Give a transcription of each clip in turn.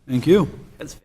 Thank you. That's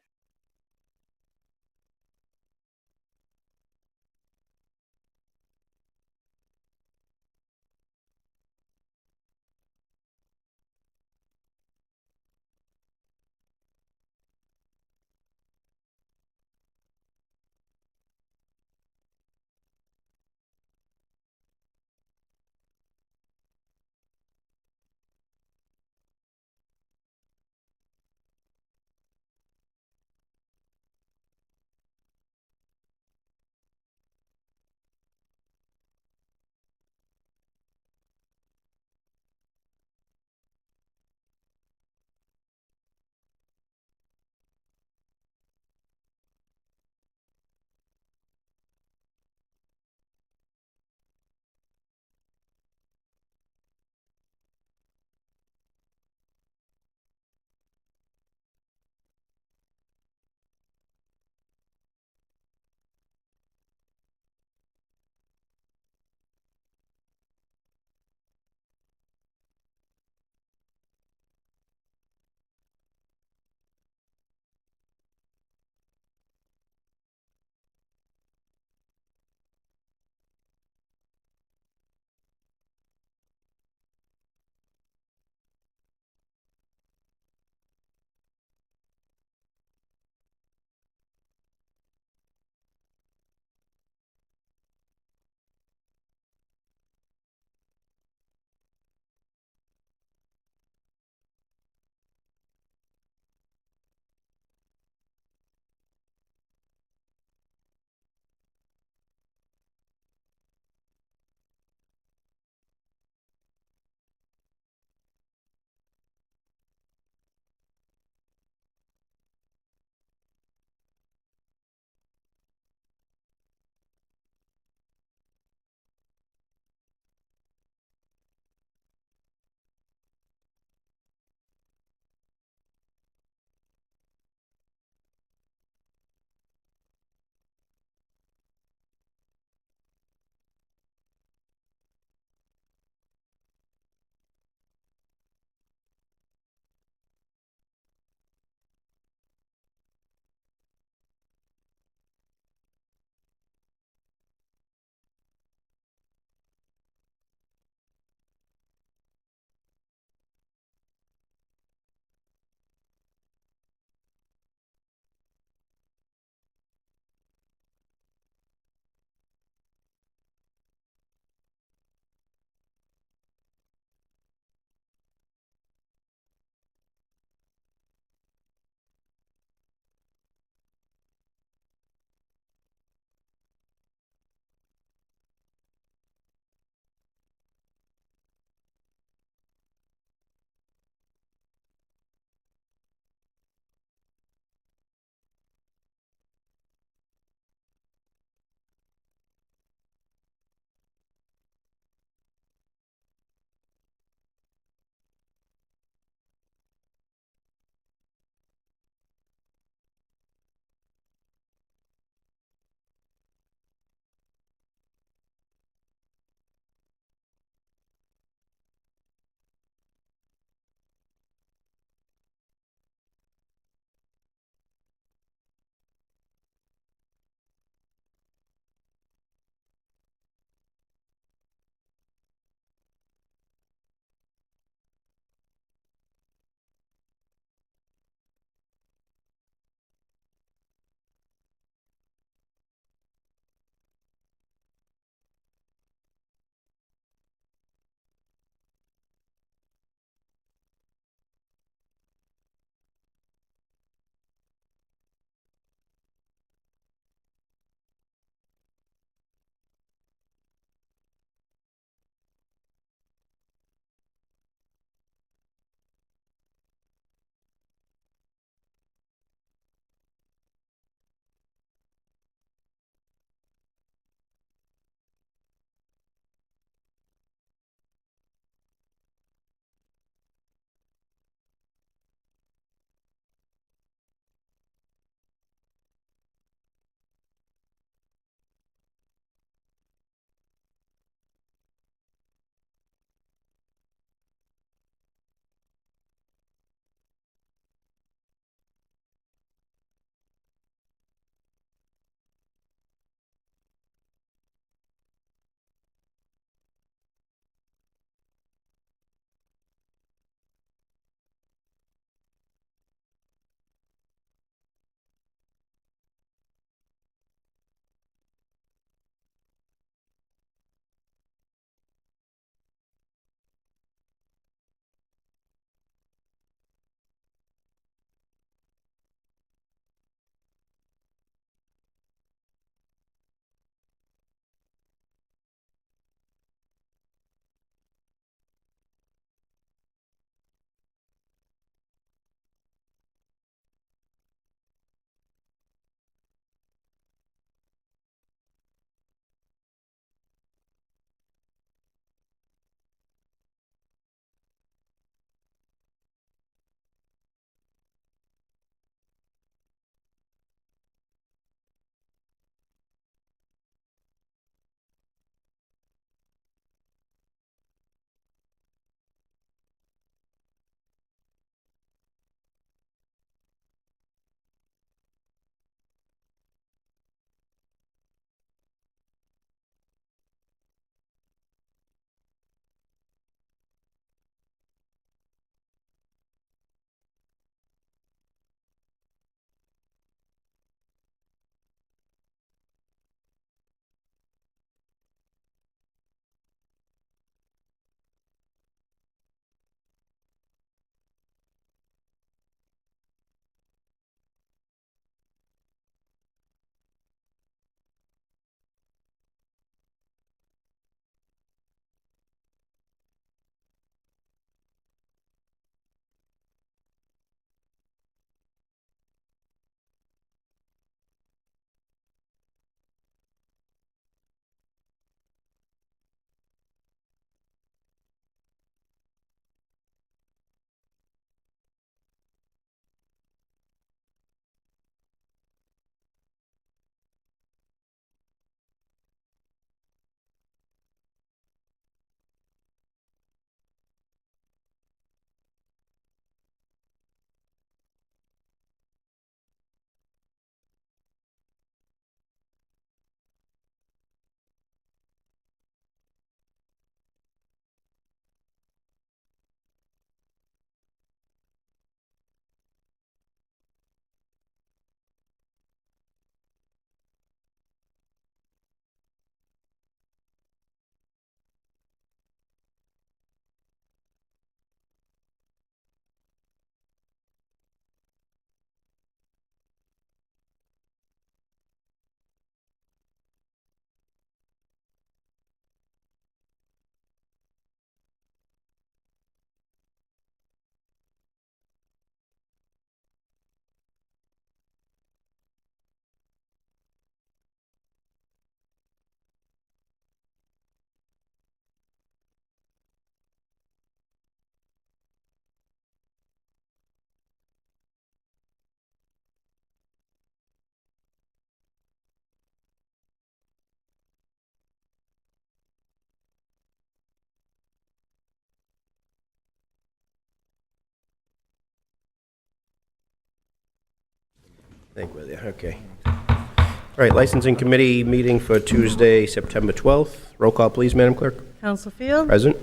think we're there, okay. All right, licensing committee meeting for Tuesday, September 12th. Roll call, please, Madam Clerk. Counsel Field? Present.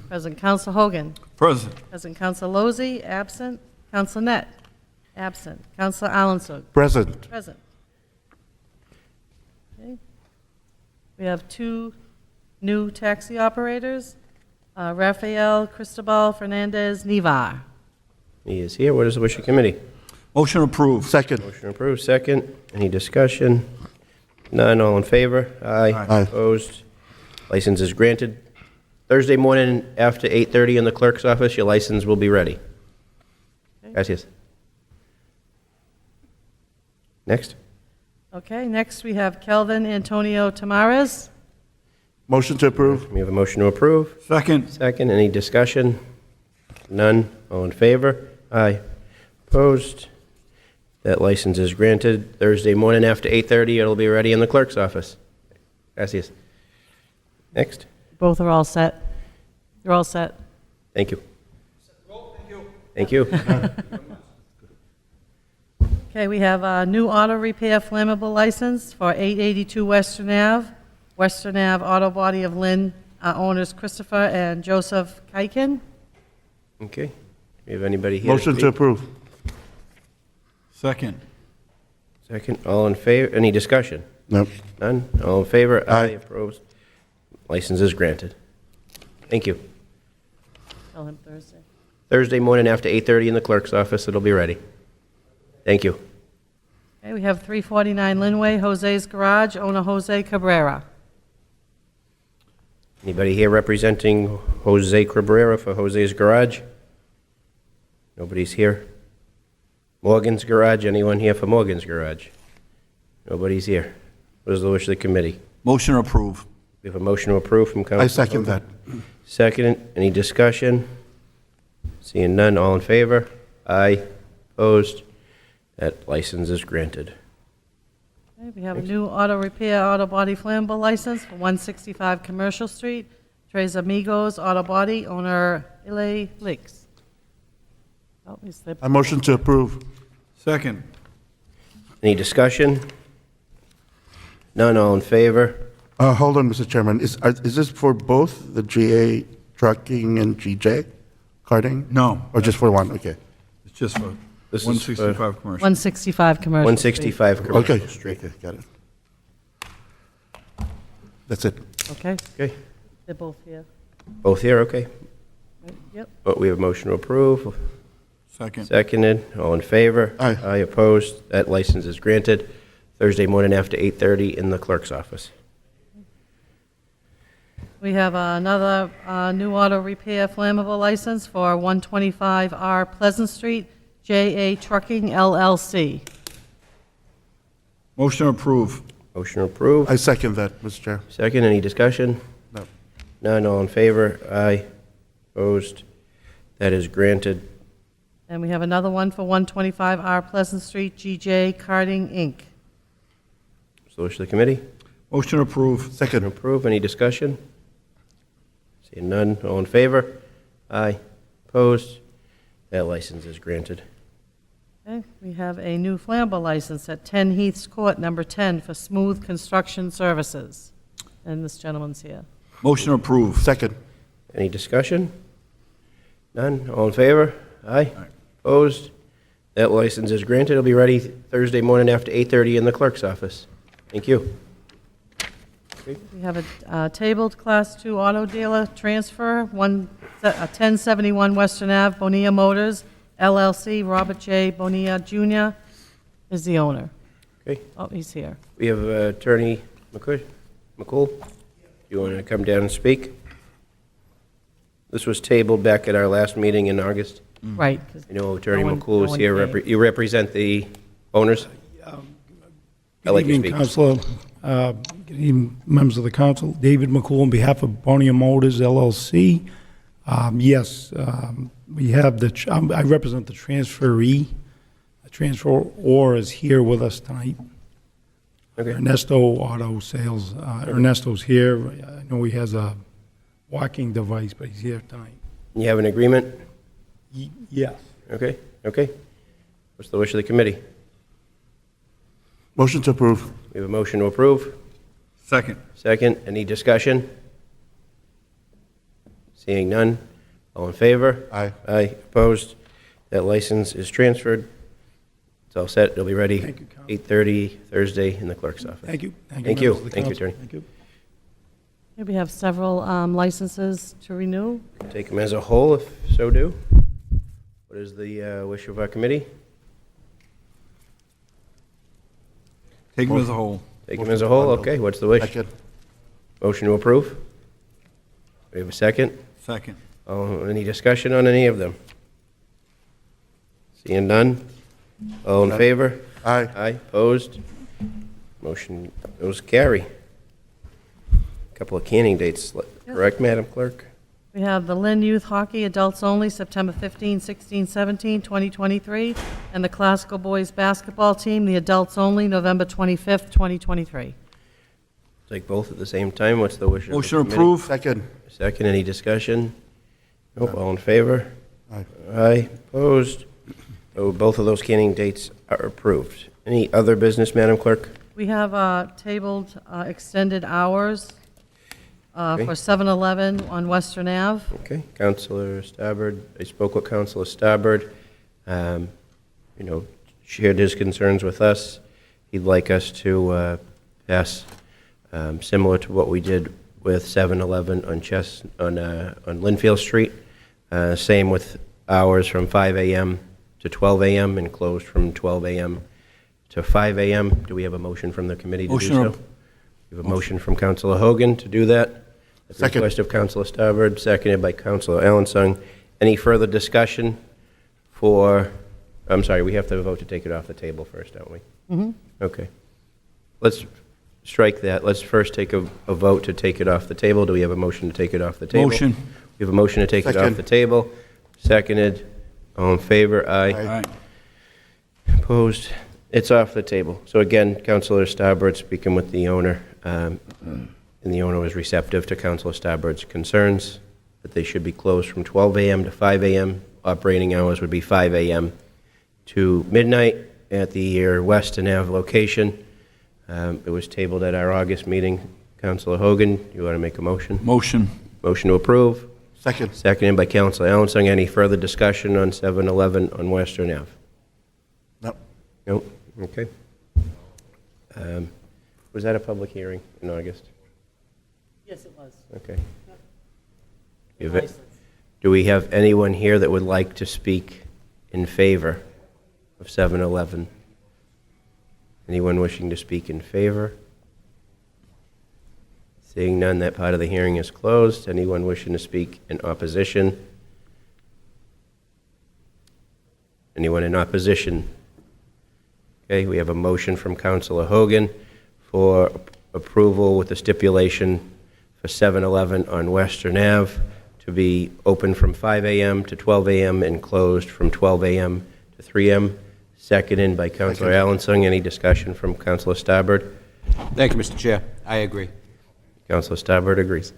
Present. Counsel Hogan? Present. Present. Counsel Lozey? Absent. Counsel Net? Absent. Counsel Allensburg? Present. Present. Okay. We have two new taxi operators, Rafael Cristobal Fernandez Nivar. He is here. What is the wish of committee? Motion approved. Second. Motion approved, second. Any discussion? None, all in favor? Aye. Aye. Opposed? License is granted. Thursday morning after 8:30 in the clerk's office, your license will be ready. Okay. Gracias. Next. Okay, next we have Kelvin Antonio Tamares. Motion to approve. We have a motion to approve. Second. Second, any discussion? None, all in favor? Aye. Opposed? That license is granted. Thursday morning after 8:30, it'll be ready in the clerk's office. Gracias. Next. Both are all set. You're all set. Thank you. Thank you. Okay, we have a new auto repair flammable license for 882 Western Ave. Western Ave Auto Body of Lynn, owners Christopher and Joseph Keiken. Okay. We have anybody here? Motion to speak? approve. Second. Second, all in favor? Any discussion? No. None? All in favor? Aye. Opposed? License is granted. Thank you. Tell him Thursday. Thursday morning after 8:30 in the clerk's office, it'll be ready. Thank you. Okay, we have 349 Linway, Jose's Garage, owner Jose Cabrera. Anybody here representing Jose Cabrera for Jose's Garage? Nobody's here. Morgan's Garage, anyone here for Morgan's Garage? Nobody's here. What is the wish of the committee? Motion approved. We have a motion to approve from Council. I second that. Second, any discussion? Seeing none, all in favor? Aye. Opposed? That license is granted. Okay, we have a new auto repair, auto body flammable license for 165 Commercial Street, Tres Amigos Auto Body, owner Ile Lix. Oh, he slipped. I motion to approve. Second. Any discussion? None, all in favor? Hold on, Mr. Chairman. Is this for both the GA trucking and GJ carting? No. Or just for one? Okay. It's just for This is 165 commercial. 165 Commercial Street. 165 Commercial Okay. Street. Okay, got it. That's it. Okay, Okay, they're both here. both here, okay. Right, yep. But we have a motion to approve. Second. Seconded, all in favor? Aye. Aye, opposed? That license is granted. Thursday morning after 8:30 in the clerk's office. We have another new auto repair flammable license for 125R Pleasant Street, JA Trucking LLC. Motion approved. Motion approved. I second that, Mr. Chair. Second, any discussion? No. None, all in favor? Aye, opposed? That is granted. And we have another one for 125R Pleasant Street, GJ Karting, Inc. So wish of the committee? Motion approved. Second. Approve, any discussion? Seeing none, all in favor? Aye, opposed? That license is granted. Okay, we have a new flammable license at 10 Heaths Court, number 10, for Smooth Construction Services. And this gentleman's here. Motion approved. Second. Any discussion? None, all in favor? Aye, opposed? That license is granted. It'll be ready Thursday morning after 8:30 in the clerk's office. Thank you. We have a tabled Class 2 auto dealer transfer, 1071 Western Ave, Bonilla Motors, LLC, Robert J. Bonilla Jr. is the owner. Okay, Oh, he's here. we have Attorney McCool. You want to come down and speak? This was tabled back at our last meeting in August. Right. 'cause I know Attorney no one- McCool no is one here. came. You represent the owners? I'd like Good you to evening, speak. Councilor. Good evening, members of the council. David McCool on behalf of Bonilla Motors LLC. Yes, we have I represent the transferee. The transferor is here with us tonight. Okay. Ernesto Auto Sales. Ernesto's here. I know he has a walking device, but he's here tonight. You have an agreement? Yes. Okay, okay. What's the wish of the committee? Motion to approve. We have a motion to approve. Second. Second, any discussion? Seeing none, all in favor? Aye. Aye, opposed? That license is transferred. It's all set, it'll be ready Thank you, Counsel. 8:30 Thursday in the clerk's office. Thank you. Thank you. members of the Thank you, council. Attorney. Thank you. Here we have several licenses to renew. Take them as a whole, if so do. What is the wish of our committee? Take them as a whole. Take them as a whole, okay, what's the wish? Second. Motion to approve? We have a second? Second. Any discussion on any of them? Seeing none? All in favor? Aye. Aye, opposed? Motion, those carry. Couple of canning dates, correct, Madam Clerk? We have the Lynn Youth Hockey Adults Only, September 15, 16, 17, 2023, and the Classical Boys Basketball Team, the Adults Only, November 25th, 2023. Take both at the same time, what's the wish of the Motion to committee? approve. Second. Second, any discussion? Nope, all in favor? Aye. Aye, opposed? So both of those canning dates are approved. Any other business, Madam Clerk? We have tabled extended hours Okay. for 7-Eleven on Western Ave. Okay, Counselor Stabbard, I spoke with Counselor Stabbard, shared his concerns with us. He'd like us to pass similar to what we did with 7-Eleven on Linfield Street. Same with hours from 5 a.m. to 12 a.m. and closed from 12 a.m. to 5 a.m. Do we have a motion from the committee to do Motion so? to- We have a motion from Counselor Hogan to do that. At the Second. request of Counselor Stabbard, seconded by Counselor Allensung. Any further discussion I'm sorry, we have to vote to take it off the table first, don't we? Mm-hmm. Okay. Let's strike that. Let's first take a vote to take it off the table. Do we have a motion to take it off the table? Motion. We have a motion to take it off Second. the table. Seconded. All in favor? Aye. Aye. Opposed? It's off the table. So again, Counselor Stabbard speaking with the owner, and the owner was receptive to Counselor Stabbard's concerns that they should be closed from 12 a.m. to 5 a.m. Operating hours would be 5 a.m. to midnight at the Weston Ave location. It was tabled at our August meeting. Counselor Hogan, you want to make a motion? Motion. Motion to approve. Second. Seconded by Counselor Allensung. Any further discussion on 7-Eleven on Western Ave? No. Nope. Okay. Was that a public hearing in August? Yes, it was. Okay. Do we have anyone here that would like to speak in favor of 7-Eleven? Anyone wishing to speak in favor? Seeing none, that part of the hearing is closed. Anyone wishing to speak in opposition? Anyone in opposition? Okay, we have a motion from Counselor Hogan for approval with the stipulation for 7-Eleven on Western Ave to be open from 5 a.m. to 12 a.m. and closed from 12 a.m. to 3 a.m. Seconded by Counselor Allensung. Any discussion from Counselor Stabbard? Thank you, Mr. Chair. I agree. Counselor Stabbard agrees.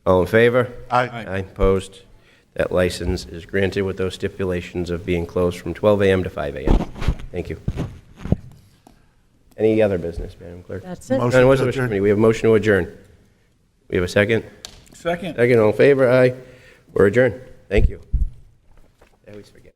All in favor? Aye. Aye, opposed. That license is granted with those stipulations of being closed from 12 a.m. to 5 a.m. Thank you. Any other business, Madam Clerk? That's it. Motion None. What's to the adjourn. committee? We have a motion to adjourn. We have a second? Second. Second, all in favor? Aye. We're adjourned. Thank you. I always forget.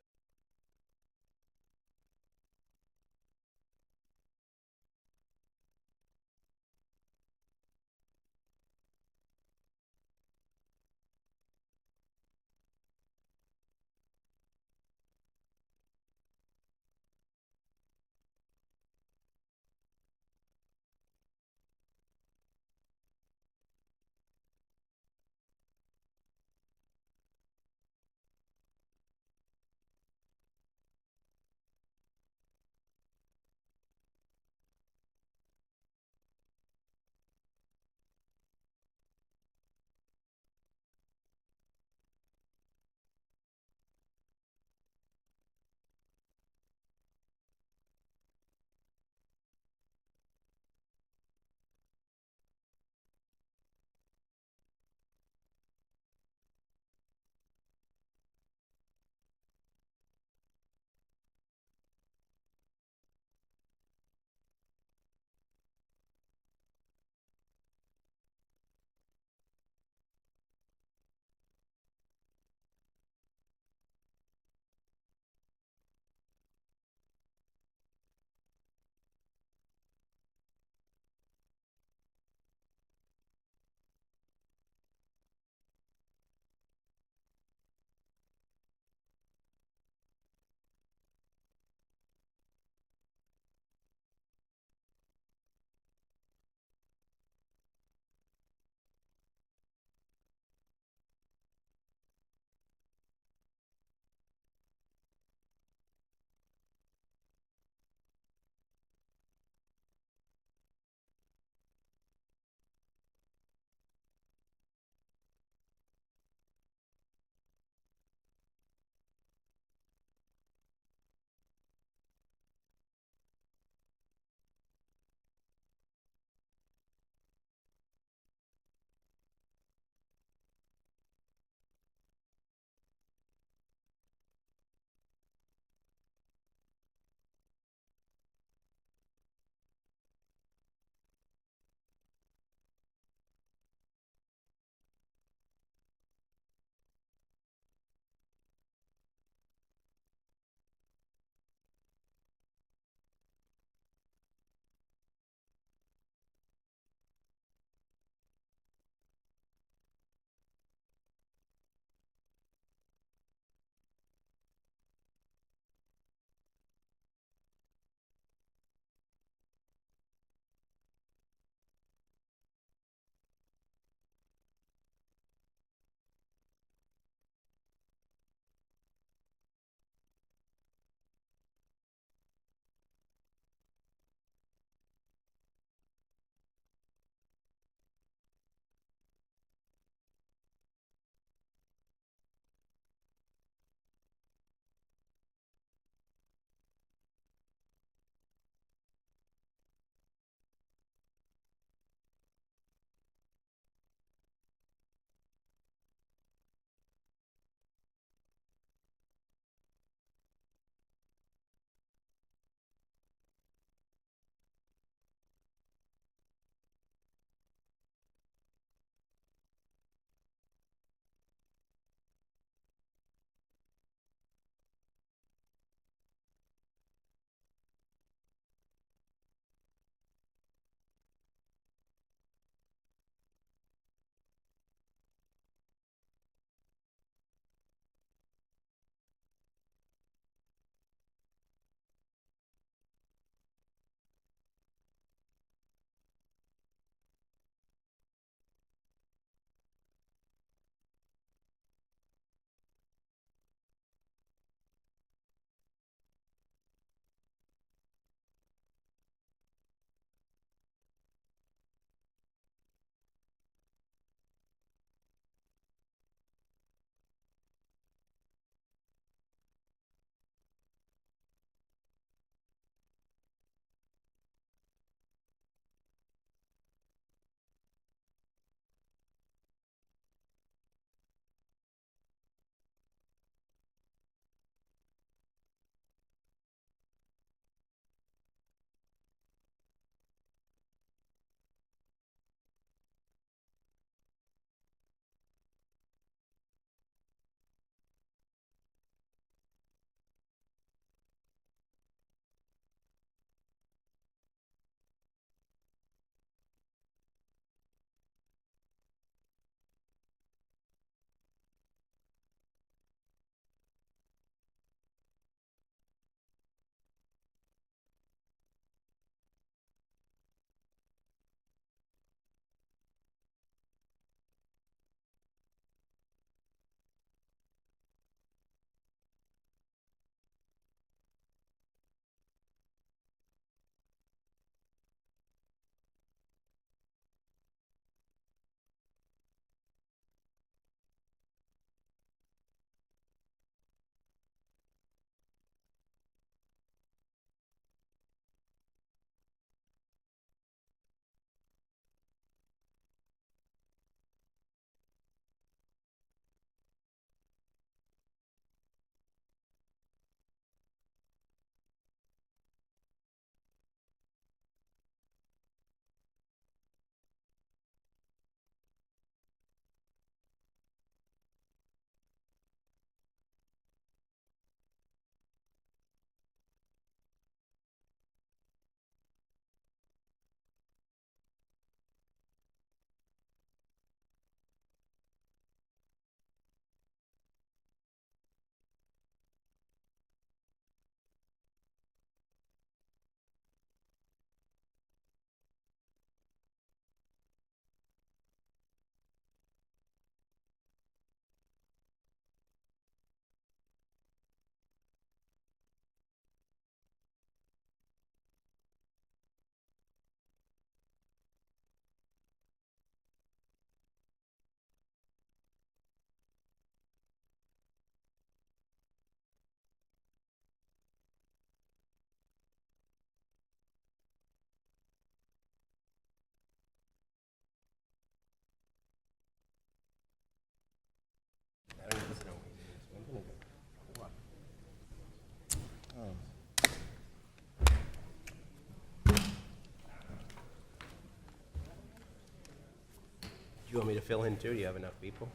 you want me to fill in too? Do you have enough people?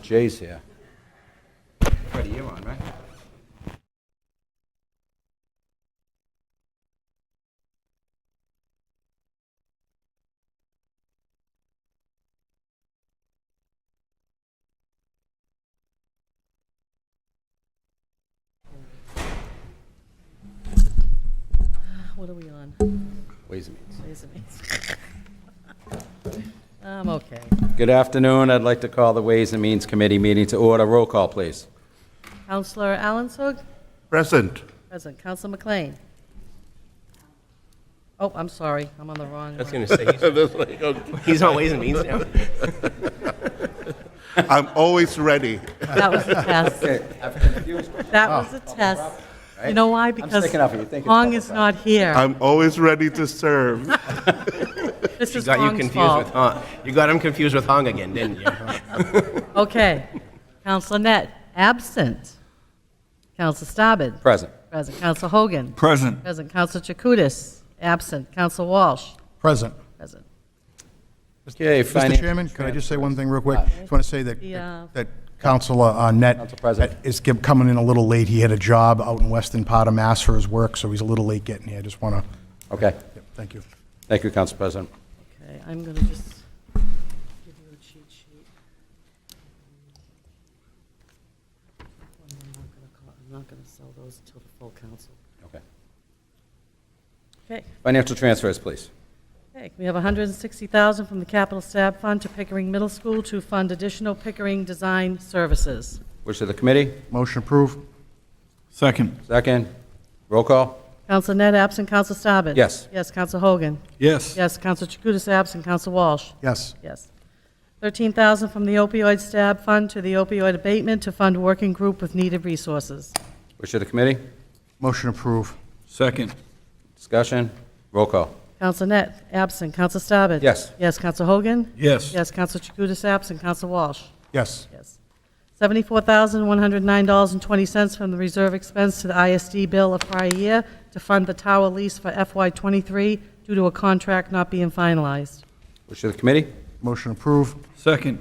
Jay's here. Freddie, you're on, right? What are we on? Ways and Means. Ways and Means. I'm okay. Good afternoon. I'd like to call the Ways and Means Committee meeting to order. Roll call, please. Counselor Allensburg? Present. Present. Counselor McLean? Oh, I'm sorry. I'm on the wrong I was one. going to say, he's on Ways and Means now. I'm always ready. That was a test. That was a test. You know why? Because sticking up for you. Thank you. Hong is not here. I'm always ready to serve. This is Got you Hong's confused with fault. Hong. You got him confused with Hong again, didn't you? Okay. Counselor Net, absent. Counselor Stabbed? Present. Present. Counselor Hogan? Present. Present. Counselor Chakutis? Absent. Counselor Walsh? Present. Present. Okay, Mr. Chairman, could I just say one thing real quick? Just want to say Yeah. that Councilor Net Council President. is coming in a little late. He had a job out in western part of Mass for his work, so he's a little late getting here. I just want to, Okay. thank you. Thank you, Council President. Okay, I'm going to just give you a cheat sheet. I'm not going to sell those until the full council. Okay. Okay. Financial transfers, please. Okay, we have $160,000 from the Capital Stab Fund to Pickering Middle School to fund additional Pickering design services. Wish of the committee. Motion approved? Second. Second. Roll call. Counsel Net absent, Counsel Staben? Yes. Yes, Counsel Hogan? Yes. Yes, Counsel Chakutis absent, Counsel Walsh? Yes. Yes. $13,000 from the opioid stab fund to the opioid abatement to fund working group with needed resources. Wish of the committee. Motion approved? Second. Discussion. Roll call. Counsel Net absent, Counsel Staben? Yes. Yes, Counsel Hogan? Yes. Yes, Counsel Chakutis absent, Counsel Walsh? Yes. Yes. $74,109.20 from the reserve expense to the ISD bill of prior year to fund the tower lease for FY23 due to a contract not being finalized. Wish of the committee. Motion approved? Second.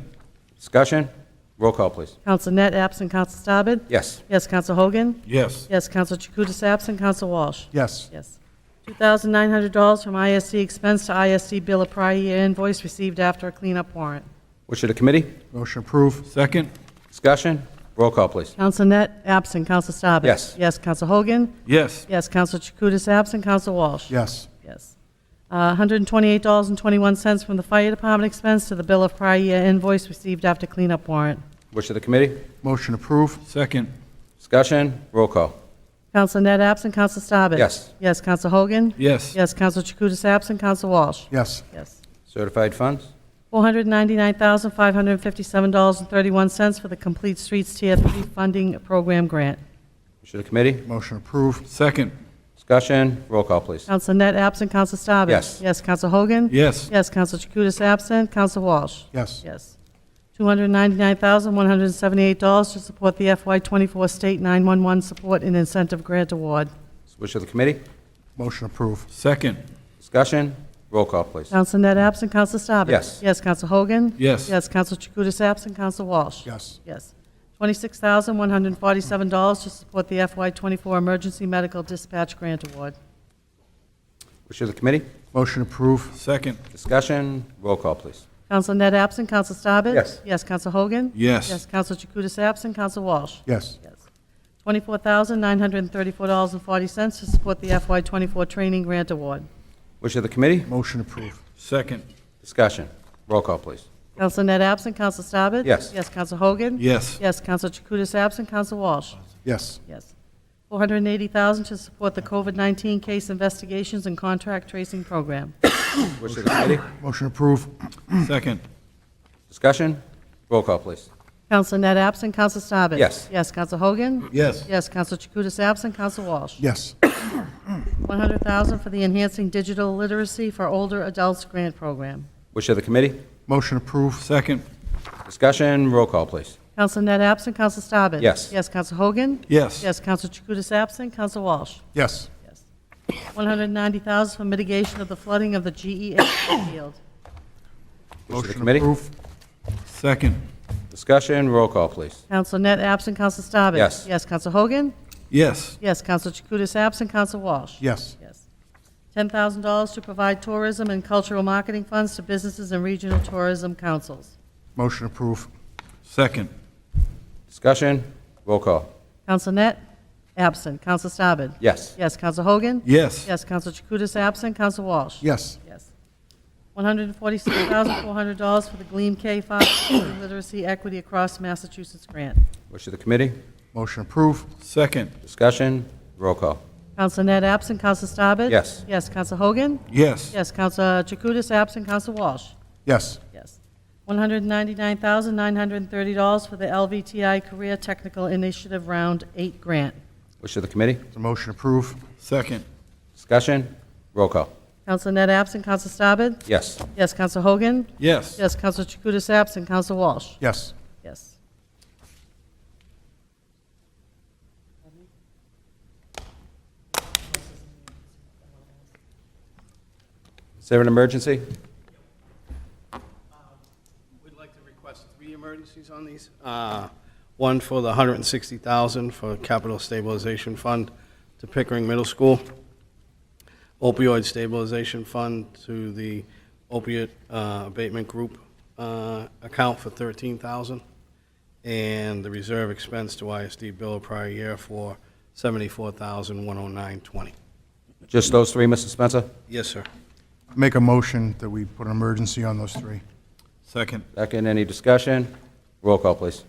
Discussion. Roll call, please. Counsel Net absent, Counsel Staben? Yes. Yes, Counsel Hogan? Yes. Yes, Counsel Chakutis absent, Counsel Walsh? Yes. Yes. $2,900 from ISD expense to ISD bill of prior year invoice received after a cleanup warrant. Wish of the committee. Motion approved? Second. Discussion. Roll call, please. Counsel Net absent, Counsel Staben? Yes. Yes, Counsel Hogan? Yes. Yes, Counsel Chakutis absent, Counsel Walsh? Yes. Yes. $128.21 from the fire department expense to the bill of prior year invoice received after cleanup warrant. Wish of the committee. Motion approved? Second. Discussion. Roll call. Counsel Net absent, Counsel Staben? Yes. Yes, Counsel Hogan? Yes. Yes, Counsel Chakutis absent, Counsel Walsh? Yes. Yes. Certified funds. $499,557.31 for the Complete Streets Tier 3 Funding Program Grant. Wish of the committee. Motion approved? Second. Discussion. Roll call, please. Counsel Net absent, Counsel Staben? Yes. Yes, Counsel Hogan? Yes. Yes, Counsel Chakutis absent, Counsel Walsh? Yes. Yes. $299,178 to support the FY24 State 911 Support and Incentive Grant Award. Wish of the committee. Motion approved? Second. Discussion. Roll call, please. Counsel Net absent, Counsel Staben? Yes. Yes, Counsel Hogan? Yes. Yes, Counsel Chakutis absent, Counsel Walsh? Yes. Yes. $26,147 to support the FY24 Emergency Medical Dispatch Grant Award. Wish of the committee. Motion approved? Second. Discussion. Roll call, please. Counsel Net absent, Counsel Staben? Yes. Yes, Counsel Hogan? Yes. Yes, Counsel Chakutis absent, Counsel Walsh? Yes. Yes. $24,934.40 to support the FY24 Training Grant Award. Wish of the committee. Motion approved? Second. Discussion. Roll call, please. Counsel Net absent, Counsel Staben? Yes. Yes, Counsel Hogan? Yes. Yes, Counsel Chakutis absent, Counsel Walsh? Yes. Yes. $480,000 to support the COVID-19 case investigations and contract tracing program. Wish of the committee. Motion approved? Second. Discussion. Roll call, please. Counsel Net absent, Counsel Staben? Yes. Yes, Counsel Hogan? Yes. Yes, Counsel Chakutis absent, Counsel Walsh? Yes. $100,000 for the Enhancing Digital Literacy for Older Adults Grant Program. Wish of the committee. Motion approved? Second. Discussion. Roll call, please. Counsel Net absent, Counsel Staben? Yes. Yes, Counsel Hogan? Yes. Yes, Counsel Chakutis absent, Counsel Walsh? Yes. Yes. $190,000 for mitigation of the flooding of the GEA field. Wish of the Motion committee? approved. Second. Discussion, roll call, please. Counsel Net absent, Counsel Staben. Yes. Yes, Counsel Hogan. Yes. Yes, Counsel Chakutis absent, Counsel Walsh. Yes. Yes. $10,000 to provide tourism and cultural marketing funds to businesses and regional tourism councils. Motion approved. Second. Discussion, roll call. Counsel Net absent, Counsel Staben. Yes. Yes, Counsel Hogan. Yes. Yes, Counsel Chakutis absent, Counsel Walsh. Yes. Yes. $146,400 for the Gleam K-5 Literacy Equity Across Massachusetts grant. Wish of the committee? Motion approved. Second. Discussion, roll call. Counsel Net absent, Counsel Staben. Yes. Yes, Counsel Hogan. Yes. Yes, Counsel Chakutis absent, Counsel Walsh. Yes. Yes. $199,930 for the LVTI Career Technical Initiative Round 8 grant. Wish of the committee? The motion approved. Second. Discussion, roll call. Counsel Net absent, Counsel Staben. Yes. Yes, Counsel Hogan. Yes. Yes, Counsel Chakutis absent, Counsel Walsh. Yes. Yes. Is there an emergency? We'd like to request 3 emergencies on these. One for the $160,000 for Capital Stabilization Fund to Pickering Middle School. Opioid Stabilization Fund to the Opiate Abatement Group account for $13,000. And the reserve expense to ISD bill of prior year for $74,109.20. Just those three, Mr. Spencer? Yes, sir. Make a motion that we put an emergency on those 3. Second. Second, any discussion? Roll call, please.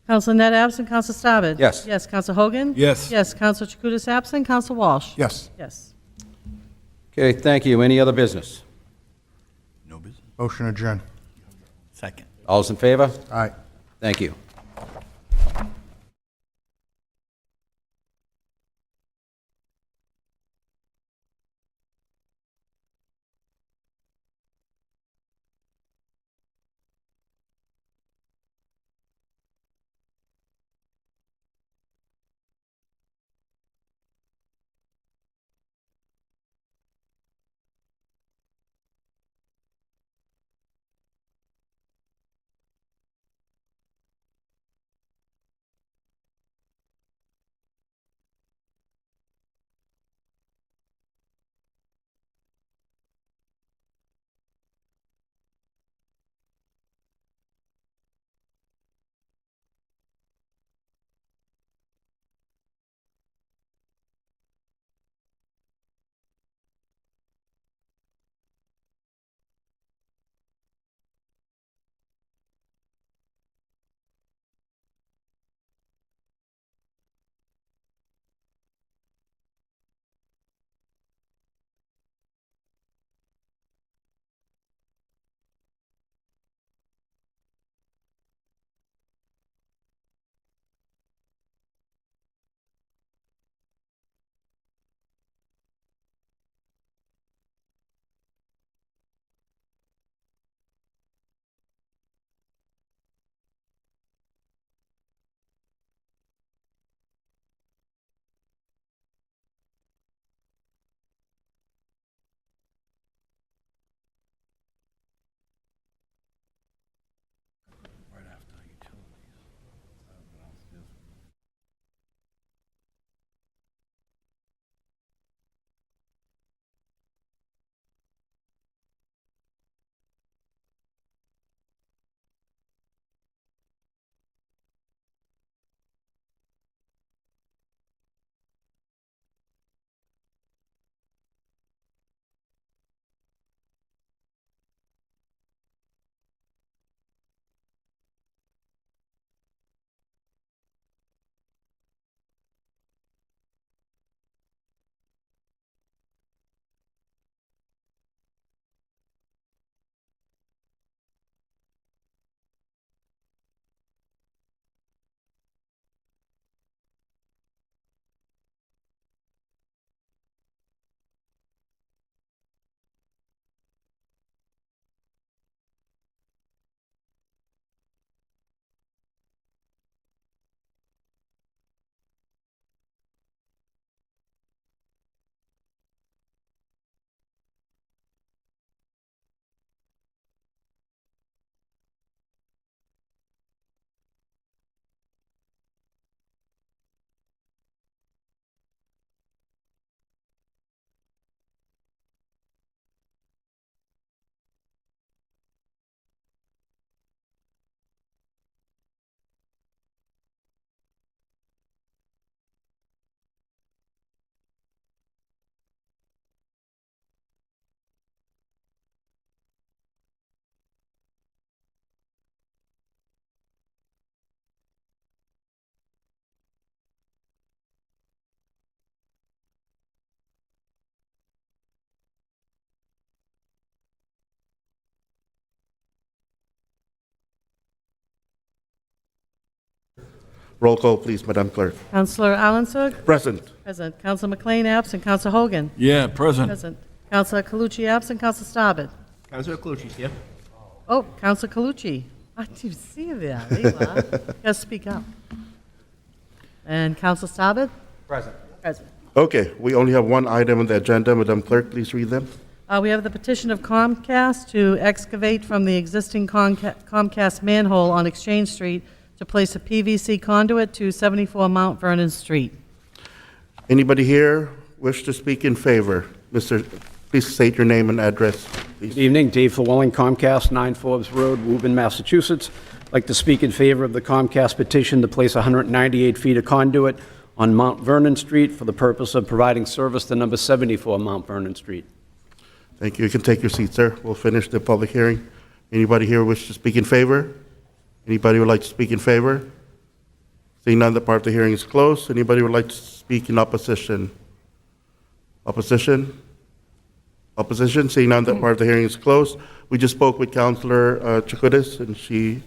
Counsel Net absent, Counsel Staben. Yes. Yes, Counsel Hogan. Yes. Yes, Counsel Chakutis absent, Counsel Walsh. Yes. Yes. Okay, thank you. Any other business? No business. Motion adjourned. Second. All's in favor? Aye. Thank you. Roll call, please, Madam Clerk. Counselor Arnsberg? Present. Present. Counselor McLean absent. Counselor Hogan? Yeah, present. Present. Counselor Calucci absent. Counselor Starbett? Councilor Calucci's here. Oh, Counselor Calucci. I didn't see you there. There you are. You gotta speak up. And Counselor Starbett? Present. Present. Okay, we only have one item on the agenda. Madam Clerk, please read them. We have the petition of Comcast to excavate from the existing Comcast manhole on Exchange Street to place a PVC conduit to 74 Mount Vernon Street. Anybody here wish to speak in favor? Please state your name and address, please. Good evening, Dave Llewellyn, Comcast, 9 Forbes Road, Woburn, Massachusetts. I'd like to speak in favor of the Comcast petition to place 198 feet of conduit on Mount Vernon Street for the purpose of providing service to number 74 Mount Vernon Street. Thank you. You can take your seat, sir. We'll finish the public hearing. Anybody here wish to speak in favor? Anybody would like to speak in favor? Seeing none, the part of the hearing is closed. Anybody would like to speak in opposition? Opposition? Opposition? Seeing none, the part of the hearing is closed. We just spoke with Councilor Chakoudas, and she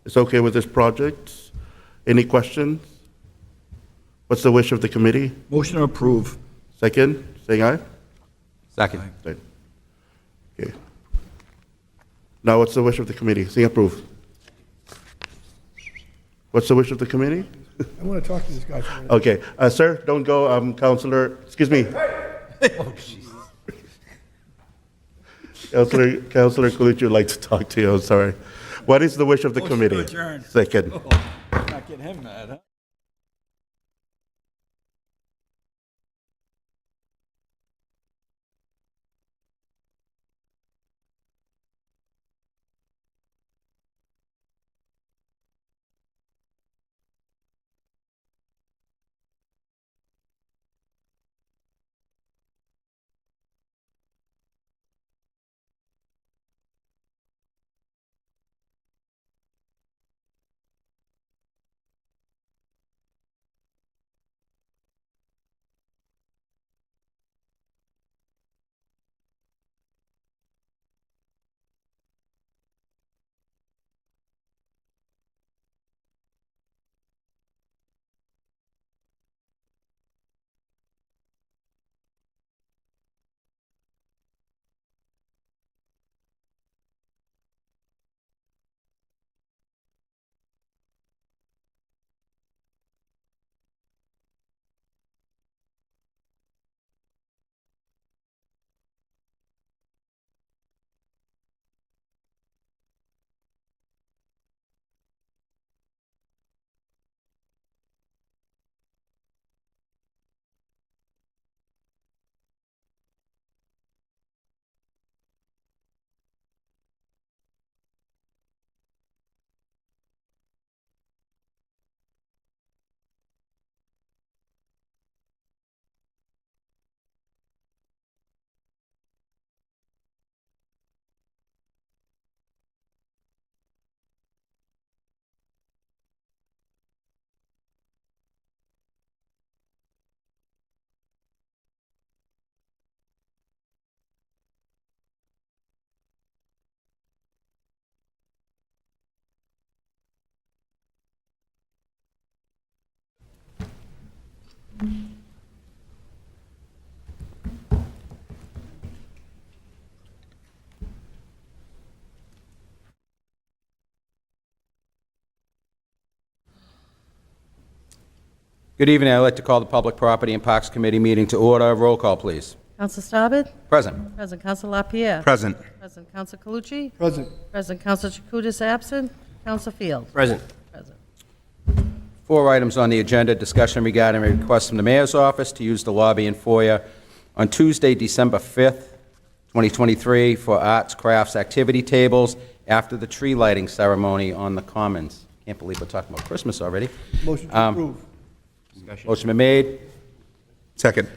is okay with this project. Any questions? What's the wish of the committee? Motion to approve. Second? Saying aye? Second. Second. Okay. Now, what's the wish of the committee? Saying approve. What's the wish of the committee? I want to talk to this guy. Okay, sir, don't go, Counselor, excuse me. Counselor Calucci would like to talk to you, I'm sorry. What is the wish of the committee? Second. Not getting him mad, huh? Good evening. I'd like to call the Public Property and Parks Committee meeting to order. Roll call, please. Counselor Starbett? Present. Present. Counselor LaPierre? Present. Present. Counselor Calucci? Present. Present. Counselor Chakoudas absent. Counselor Field? Present. Present. 4 items on the agenda. Discussion regarding a request from the Mayor's Office to use the lobby and foyer on Tuesday, December 5th, 2023, for arts, crafts, activity tables after the tree lighting ceremony on the Commons. Can't believe we're talking about Christmas already. Motion to approve. Motion been made. Second.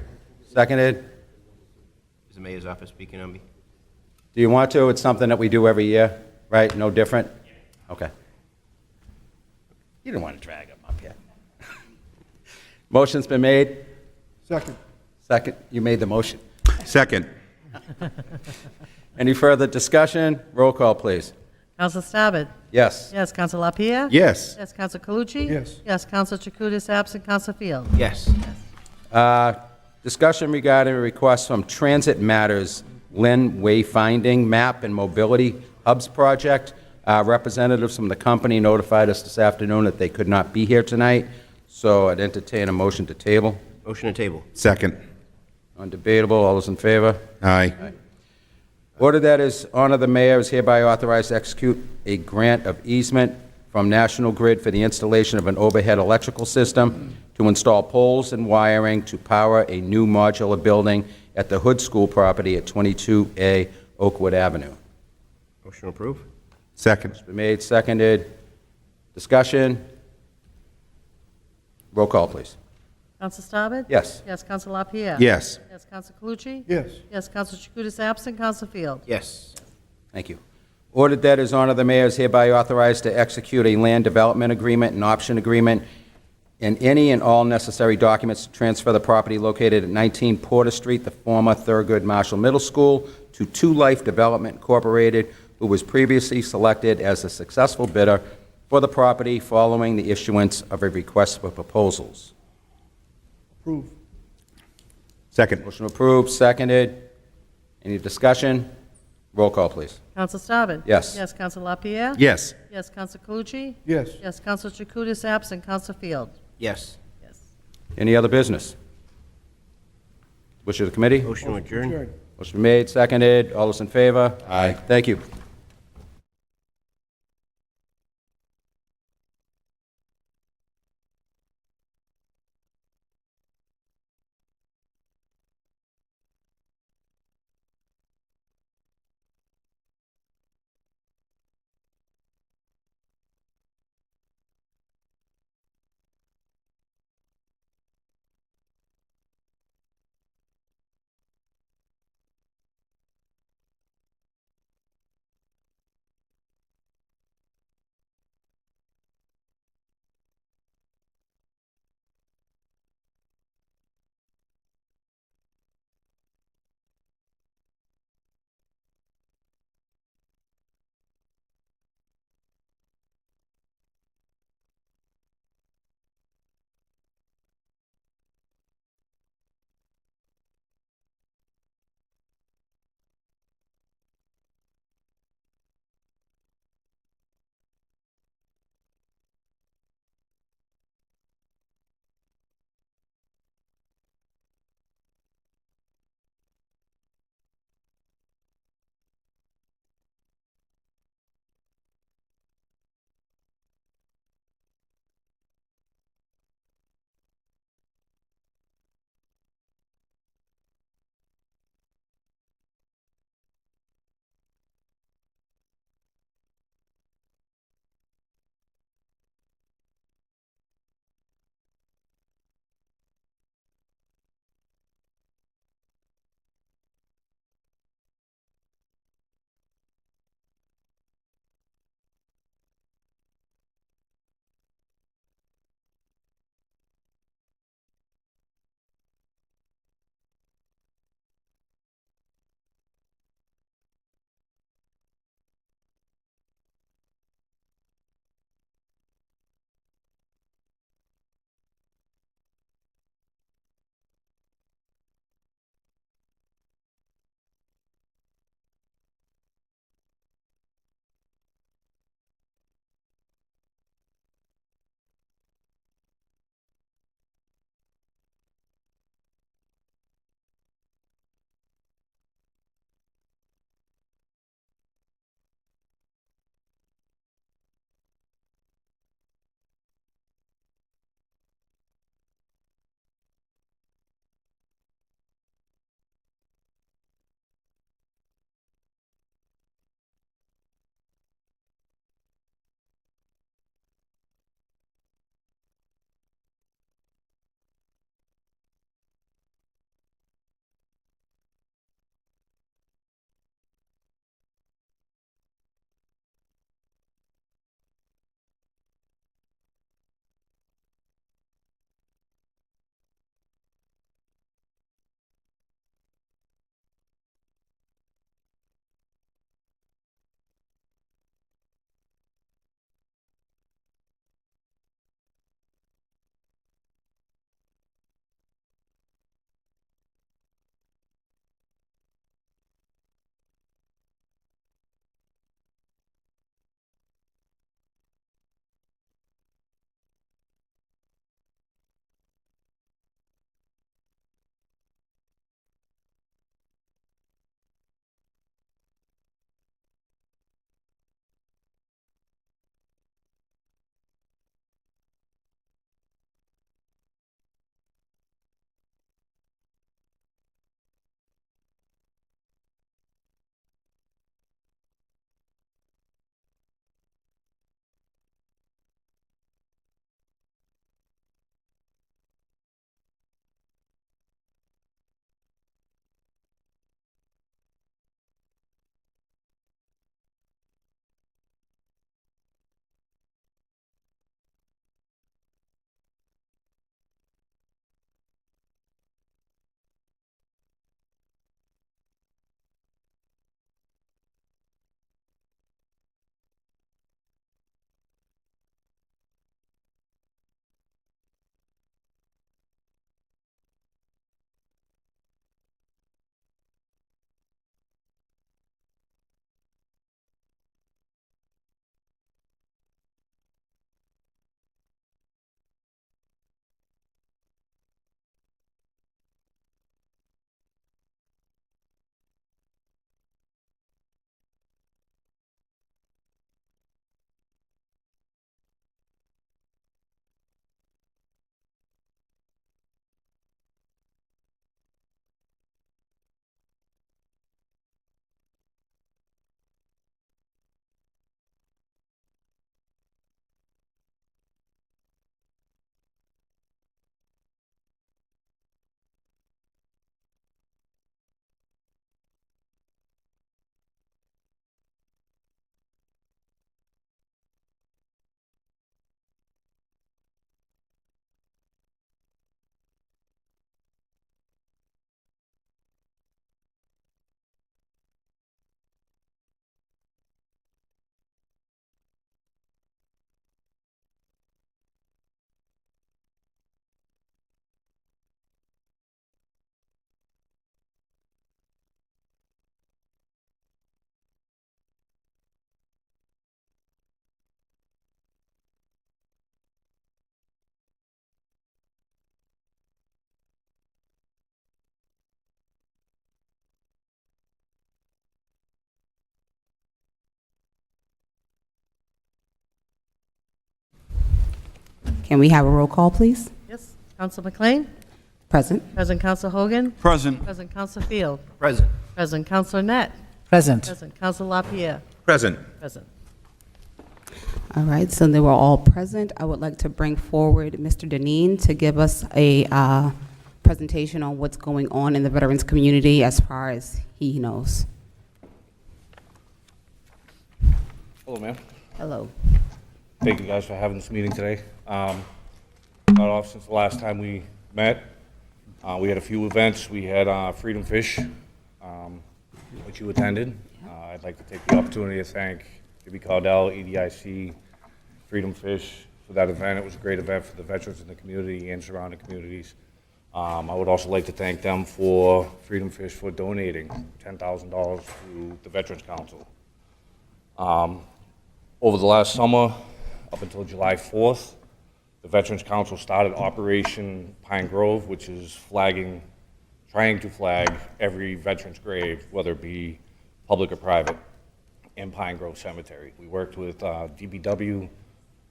Seconded. Is the mayor's office speaking on me? Do you want to? It's something that we do every year, right? No different? Okay. You didn't want to drag him up here. Motion's been made. Second. Second. You made the motion. Second. Any further discussion? Roll call, please. Counsel Staben? Yes. Yes. Counsel LaPierre? Yes. Yes. Counsel Calucci? Yes. Yes. Counsel Chakutis, absent. Counsel Field? Yes. Discussion regarding a request from Transit Matters Lynn Wayfinding Map and Mobility Hubs Project. Representatives from the company notified us this afternoon that they could not be here tonight, so I'd entertain a motion to table. Motion to table. Second. Undebatable. All those in favor? Aye. Order that is honor the mayor is hereby authorized to execute a grant of easement from National Grid for the installation of an overhead electrical system to install poles and wiring to power a new modular building at the Hood School property at 22A Oakwood Avenue. Motion approved. Second. Been made, seconded. Discussion. Roll call, please. Counsel Staben? Yes. Yes. Counsel LaPierre? Yes. Yes. Counsel Calucci? Yes. Yes. Counsel Chakutis, absent. Counsel Field? Yes. Thank you. Ordered that is honor the mayor is hereby authorized to execute a land development agreement and option agreement and any and all necessary documents to transfer the property located at 19 Porter Street, the former Thurgood Marshall Middle School, to Two Life Development Incorporated, who was previously selected as a successful bidder for the property following the issuance of a request for proposals. Approve. Second. Motion approved, seconded. Any discussion? Roll call, please. Counsel Staben? Yes. Yes. Counsel LaPierre? Yes. Yes. Counsel Calucci? Yes. Yes. Counsel Chakutis, absent. Counsel Field? Yes. Yes. Any other business? Wish of the committee? Motion to adjourn. Motion made, seconded. All those in favor? Aye. Thank you. Can we have a roll call, please? Yes. Counsel McLean? Present. Present Counsel Hogan? Present. Present Counsel Field? Present. Present Counsel Net? Present. Present Counsel LaPierre? Present. Present. All right, so they were all present. I would like to bring forward Mr. Deneen to give us a presentation on what's going on in the veterans community as far as he knows. Hello, ma'am. Hello. Thank you guys for having this meeting today. Got off since the last time we met. We had a few events. We had Freedom Fish, which you attended. I'd like to take the opportunity to thank Jimmy Cardell, EDIC, Freedom Fish for that event. It was a great event for the veterans in the community and surrounding communities. I would also like to thank them for Freedom Fish for donating $10,000 to the Veterans Council. Over the last summer, up until July 4th, the Veterans Council started Operation Pine Grove, which is trying to flag every veteran's grave, whether it be public or private, in Pine Grove Cemetery. We worked with DBW,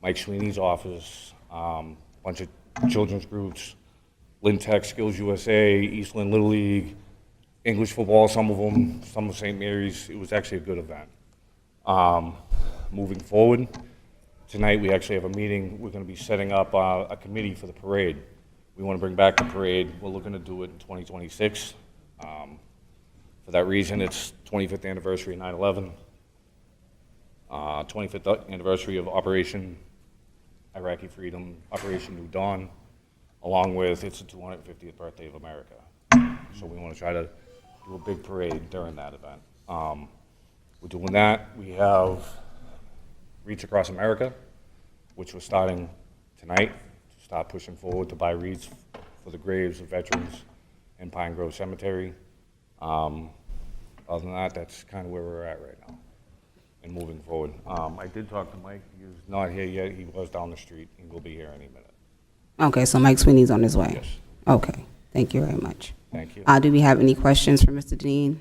Mike Sweeney's office, a bunch of children's groups, Lynn Tech, Skills USA, Eastland Little League, English football, some of them, some of St. Mary's. It was actually a good event. Moving forward, tonight we actually have a meeting. We're going to be setting up a committee for the parade. We want to bring back the parade. We're looking to do it in 2026. For that reason, it's 25th anniversary of 9/11, 25th anniversary of Operation Iraqi Freedom, Operation New Dawn, along with it's the 250th birthday of America. So we want to try to do a big parade during that event. We're doing that. We have Wreaths Across America, which we're starting tonight to start pushing forward to buy wreaths for the graves of veterans in Pine Grove Cemetery. Other than that, that's kind of where we're at right now and moving forward. I did talk to Mike. He's not here yet. He was down the street. He will be here any minute. Okay, so Mike Sweeney's on his way? Yes. Okay, thank you very much. Thank you. Do we have any questions for Mr. Deneen?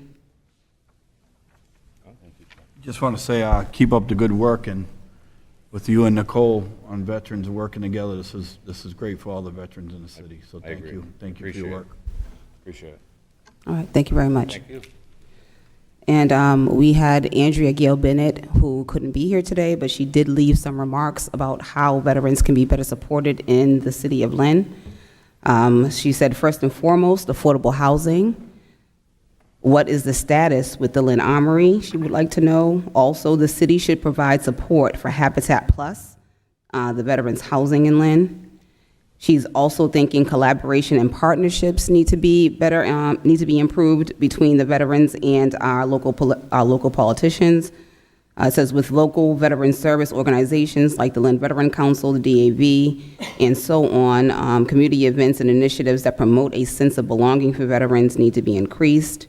Oh, thank you. Just want to say, keep up the good work, and with you and Nicole on veterans working together, this is great for all the veterans in the city. So thank agree. you. Thank you for Appreciate your it. work. Appreciate it. All right, thank you very much. Thank you. And we had Andrea Gail Bennett, who couldn't be here today, but she did leave some remarks about how veterans can be better supported in the city of Lynn. She said, first and foremost, affordable housing. What is the status with the Lynn Armory? She would like to know. Also, the city should provide support for Habitat Plus, the veterans housing in Lynn. She's also thinking collaboration and partnerships need to be better, need to be improved between the veterans and our local politicians. It says with local veteran service organizations like the Lynn Veteran Council, the DAV, and so on, community events and initiatives that promote a sense of belonging for veterans need to be increased.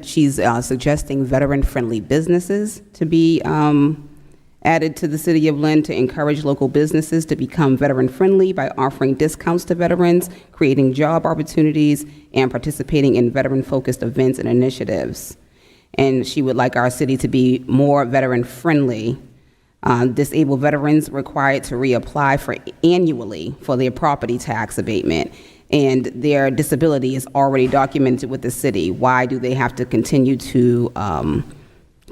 She's suggesting veteran-friendly businesses to be added to the city of Lynn to encourage local businesses to become veteran-friendly by offering discounts to veterans, creating job opportunities, and participating in veteran-focused events and initiatives. And she would like our city to be more veteran-friendly. Disabled veterans required to reapply annually for their property tax abatement, and their disability is already documented with the city. Why do they have to continue to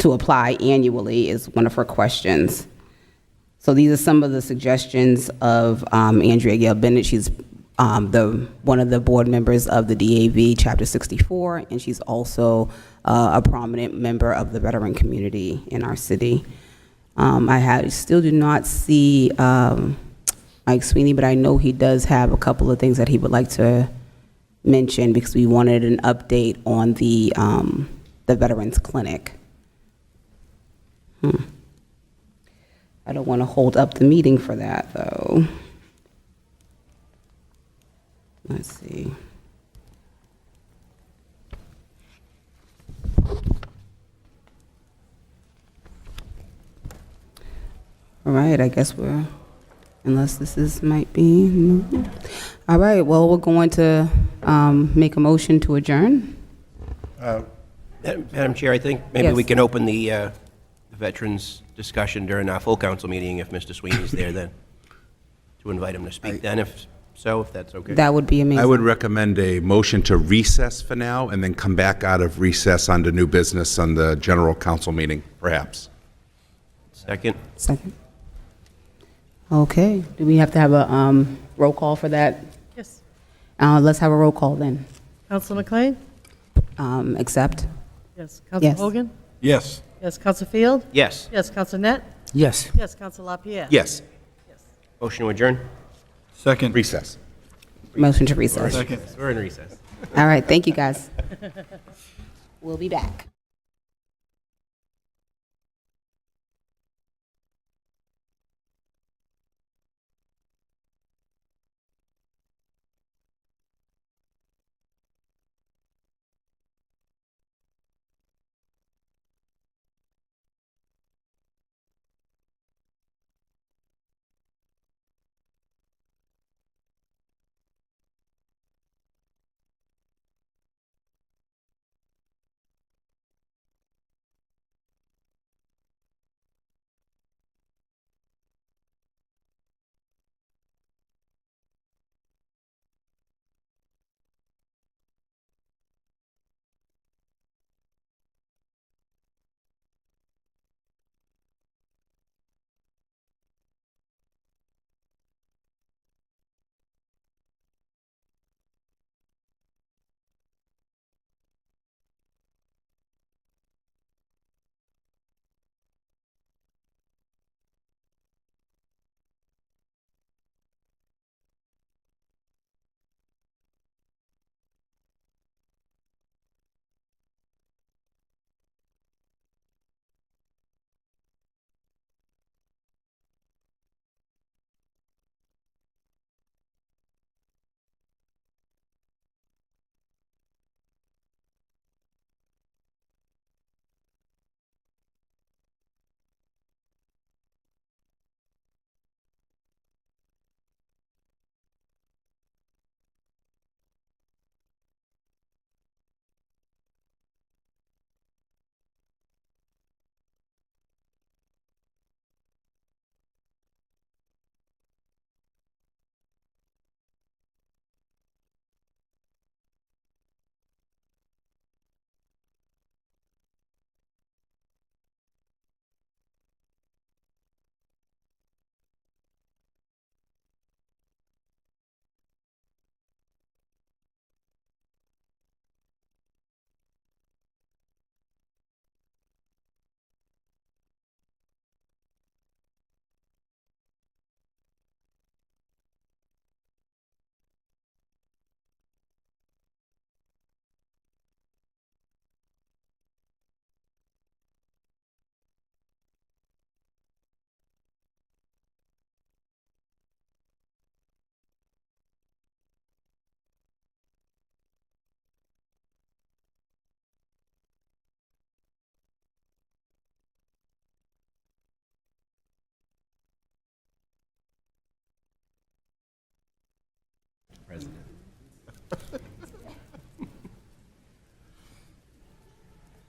apply annually is one of her questions. So these are some of the suggestions of Andrea Gail Bennett. She's one of the board members of the DAV Chapter 64, and she's also a prominent member of the veteran community in our city. I still do not see Mike Sweeney, but I know he does have a couple of things that he would like to mention because we wanted an update on the Veterans Clinic. I don't want to hold up the meeting for that, though. Let's see. All right, I guess unless might be. All right, well, we're going to make a motion to adjourn. Madam Chair, I think maybe Yes. we can open the Veterans discussion during our full council meeting if Mr. Sweeney's there then, to invite him to speak then, if that's okay. That would be amazing. I would recommend a motion to recess for now and then come back out of recess under new business on the general council meeting, perhaps. Second? Second. Okay. Do we have to have a roll call for that? Yes. Let's have a roll call then. Counsel McLean? Accept? Yes. Counsel Yes. Hogan? Yes. Yes. Counsel Field? Yes. Yes. Counsel Net? Yes. Yes. Counsel LaPierre? Yes. Motion to adjourn? Second. Recess. Motion to recess. Second. We're in recess. All right. Thank you, guys. We'll be back.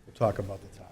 We'll talk about the tie.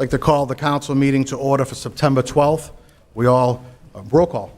like to call the council meeting to order for September 12th. We all, roll call.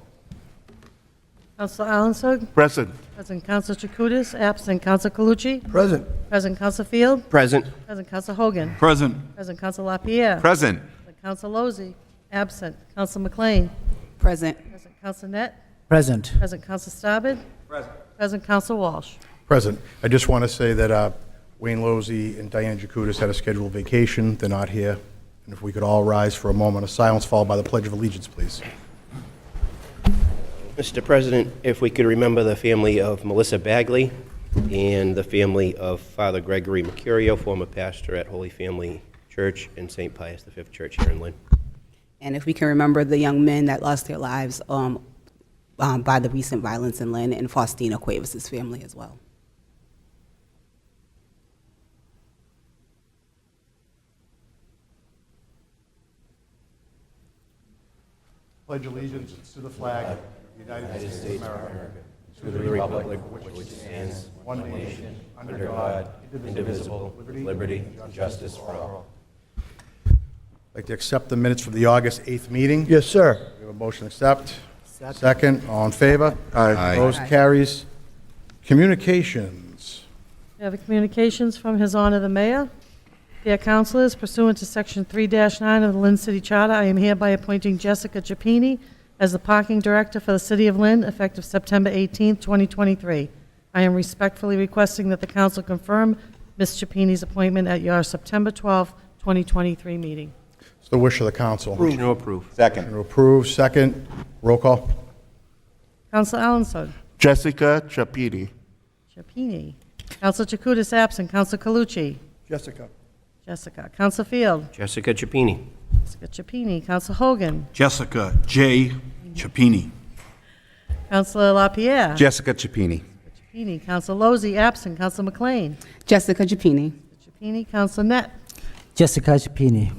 Counselor Aronsug. Present. Present Counselor Chakutis. Absent Counselor Calucci. Present. Present Counselor Field. Present. Present Counselor Hogan. Present. Present Counselor LaPierre. Present. Present Counselor Lozey. Absent Counselor McLean. Present. Present Counselor Net. Present. Present Counselor Stabbed. Present. Present Counselor Walsh. Present. I just want to say that Wayne Lozey and Diane Jacutis had a scheduled vacation. They're not here. And if we could all rise for a moment of silence, followed by the Pledge of Allegiance, please. Mr. President, if we could remember the family of Melissa Bagley and the family of Father Gregory Mercurio, former pastor at Holy Family Church in St. Pius V Church here in Lynn. And if we can remember the young men that lost their lives by the recent violence in Lynn, and Faustina Cuevas' family as well. Pledge allegiance to the flag of the United States of America, To the republic which stands one nation, under God, indivisible, with liberty and justice for all. I'd like to accept the minutes from the August 8th meeting. Yes, sir. We have a motion to accept. Second. All in favor? Aye. Opposed? Aye. Carries. Communications. We have a communications from His Honor the Mayor. Dear councilors, pursuant to Section 3-9 of the Lynn City Charter, I am hereby appointing Jessica Chapini as the parking director for the City of Lynn, effective September 18, 2023. I am respectfully requesting that the council confirm Ms. Chapini's appointment at your September 12, 2023 meeting. It's the wish of the council. Motion to approve. Second. To approve. Second. Roll call. Councilor Alonso. Jessica Chapini. Chapini. Councilor Chakutis absent. Councilor Calucci. Jessica. Jessica. Councilor Field. Jessica Chapini. Jessica Chapini. Councilor Hogan. Jessica J. Chapini. Councilor LaPierre. Jessica Chapini. Chapini. Councilor Lozey absent. Councilor McLean. Jessica Chapini. Chapini. Councilor Net. Jessica Chapini.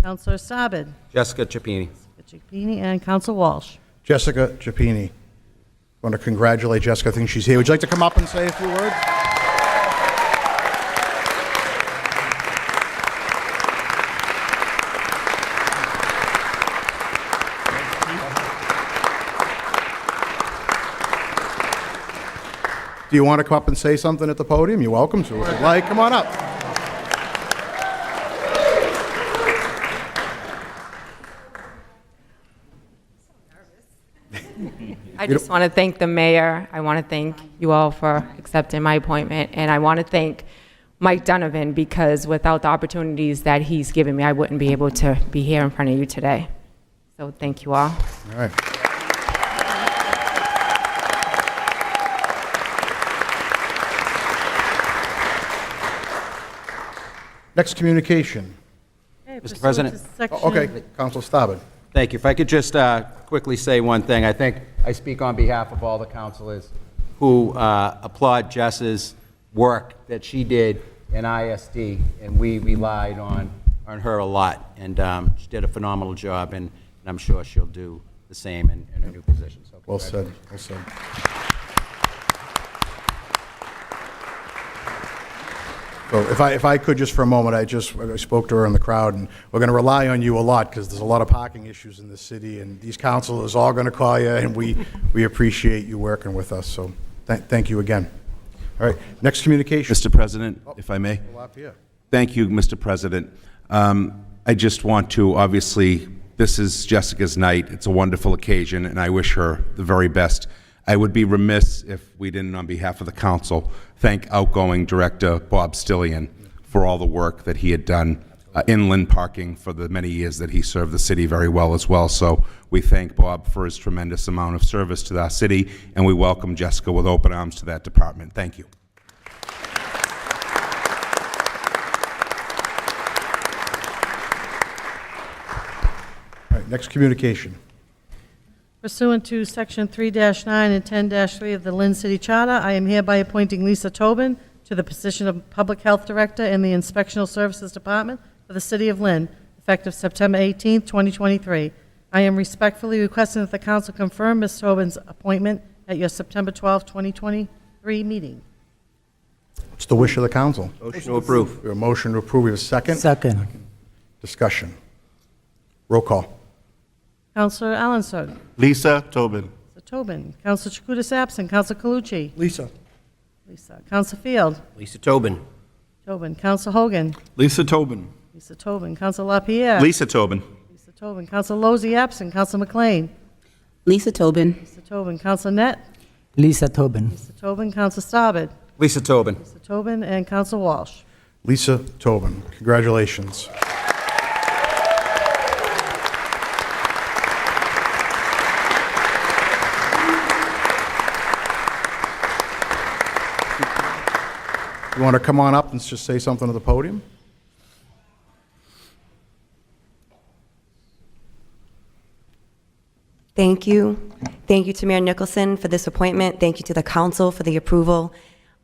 Councilor Sabid. Jessica Chapini. Chapini. And Councilor Walsh. Jessica Chapini. I want to congratulate Jessica. I think she's here. Would you like to come up and say a few words? Do you want to come up and say something at the podium? You're welcome to. If you'd like, come on up. I just want to thank the mayor. I want to thank you all for accepting my appointment. And I want to thank Mike Donovan, because without the opportunities that he's given me, I wouldn't be able to be here in front of you today. So thank you all. All right. Next communication. Okay, Mr. pursuant President. to section- Okay, Council Staben. Thank you. If I could just quickly say one thing. I think I speak on behalf of all the councilors who applaud Jess's work that she did in ISD, and we relied on her a lot. And she did a phenomenal job, and I'm sure she'll do the same in her new position. So Well said, well said. So if I could just for a moment, I spoke to her in the crowd, and we're going to rely on you a lot because there's a lot of parking issues in this city, and these councilors are all going to call you, and we appreciate you working with us. So thank you again. All right, next communication. Mr. President, if I may. LaPierre. Thank you, Mr. President. I just want to, obviously, this is Jessica's night. It's a wonderful occasion, and I wish her the very best. I would be remiss if we didn't, on behalf of the council, thank outgoing Director Bob Stillian for all the work that he had done inland parking for the many years that he served the city very well as well. So we thank Bob for his tremendous amount of service to our city, and we welcome Jessica with open arms to that department. Thank you. All right, next communication. Pursuant to Section 3-9 and 10-3 of the Lynn City Charter, I am hereby appointing Lisa Tobin to the position of Public Health Director in the Inspectional Services Department for the City of Lynn, effective September 18, 2023. I am respectfully requesting that the council confirm Ms. Tobin's appointment at your September 12, 2023 meeting. What's the wish of the council? Motion to approve. We have a motion to approve. We have a second. Second. Discussion. Roll call. Counselor Alanson. Lisa Tobin. Counselor Tobin. Counselor Chakutis absent. Counselor Calucci. Lisa. Lisa. Counselor Field. Lisa Tobin. Tobin. Counselor Hogan. Lisa Tobin. Lisa Tobin. Counselor LaPierre. Lisa Tobin. Lisa Tobin. Counselor Lozey absent. Counselor McLean. Lisa Tobin. Lisa Tobin. Counselor Net. Lisa Tobin. Lisa Tobin. Counselor Starbird. Lisa Tobin. Lisa Tobin and Counselor Walsh. Lisa Tobin. Congratulations. You want to come on up and just say something to the podium? Thank you. Thank you to Mayor Nicholson for this appointment. Thank you to the council for the approval.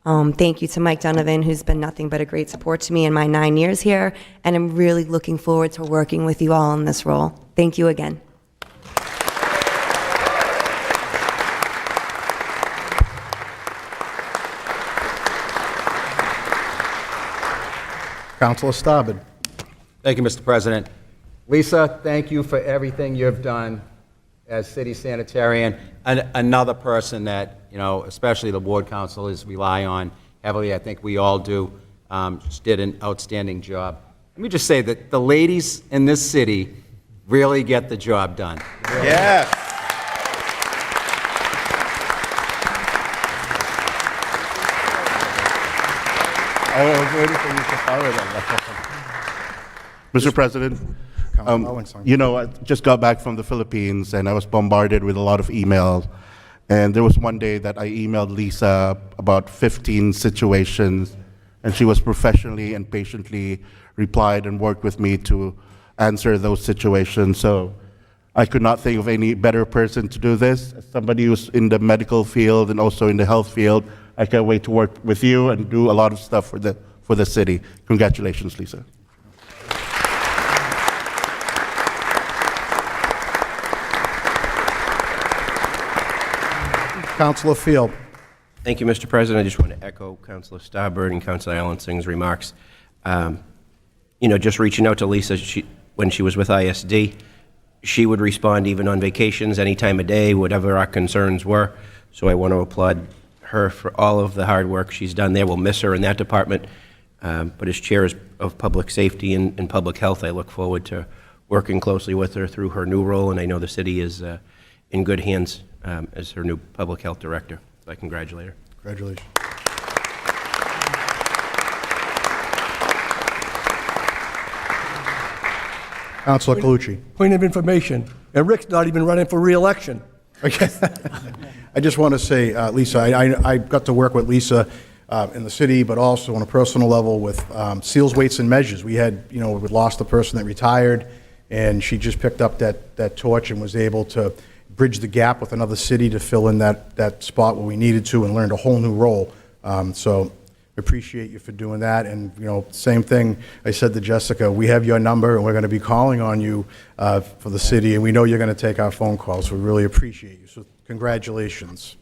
Thank you to Mike Donovan, who's been nothing but a great support to me in my 9 years here, and I'm really looking forward to working with you all in this role. Thank you again. Councilor Starbird. Thank you, Mr. President. Lisa, thank you for everything you've done as city sanitarian. Another person that, especially the ward councilors rely on heavily, I think we all do, just did an outstanding job. Let me just say that the ladies in this city really get the job done. Yes. I was waiting for you to follow that. Mr. President, I just got back from the Philippines and I was bombarded with a lot of emails. And there was one day that I emailed Lisa about 15 situations, and she was professionally and patiently replied and worked with me to answer those situations. So I could not think of any better person to do this. As somebody who's in the medical field and also in the health field, I can't wait to work with you and do a lot of stuff for the city. Congratulations, Lisa. Councilor Field. Thank you, Mr. President. I just want to echo Councilor Starbird and Councilor Allensing's remarks. Just reaching out to Lisa, when she was with ISD, she would respond even on vacations, any time of day, whatever our concerns were. So I want to applaud her for all of the hard work she's done there. We'll miss her in that department. But as chair of public safety and public health, I look forward to working closely with her through her new role, and I know the city is in good hands as her new public health director. So I congratulate her. Congratulations. Councilor Calucci. Point of information, and Rick's not even running for re-election. Okay. I just want to say, Lisa, I got to work with Lisa in the city, but also on a personal level with Seals, Weights, and Measures. We lost a person that retired, and she just picked up that torch and was able to bridge the gap with another city to fill in that spot where we needed to, and learned a whole new role. So appreciate you for doing that. And same thing I said to Jessica, we have your number and we're going to be calling on you for the city, and we know you're going to take our phone calls. So we really appreciate you. So congratulations.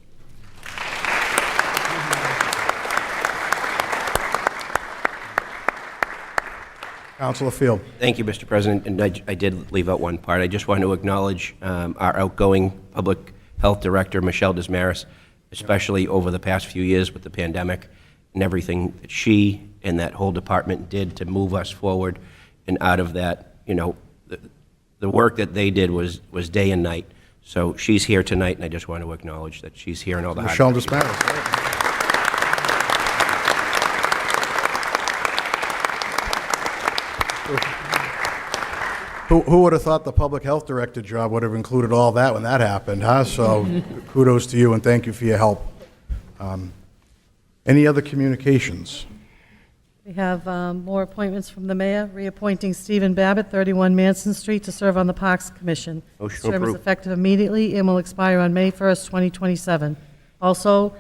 Councilor Field. Thank you, Mr. President, and I did leave out one part. I just want to acknowledge our outgoing public health director, Michelle Desmarais, especially over the past few years with the pandemic and everything that she and that whole department did to move us forward and out of that. The work that they did was day and night. So she's here tonight, and I just want to acknowledge that she's here and all the hard Michelle work. Desmarais. Who would have thought the public health director job would have included all that when that happened, huh? So kudos to you and thank you for your help. Any other communications? We have more appointments from the mayor, reappointing Stephen Babbitt, 31 Manson Street, to serve on the Parks Commission. Motion to Term is approve. effective immediately and will expire on May 1st, 2027. Also,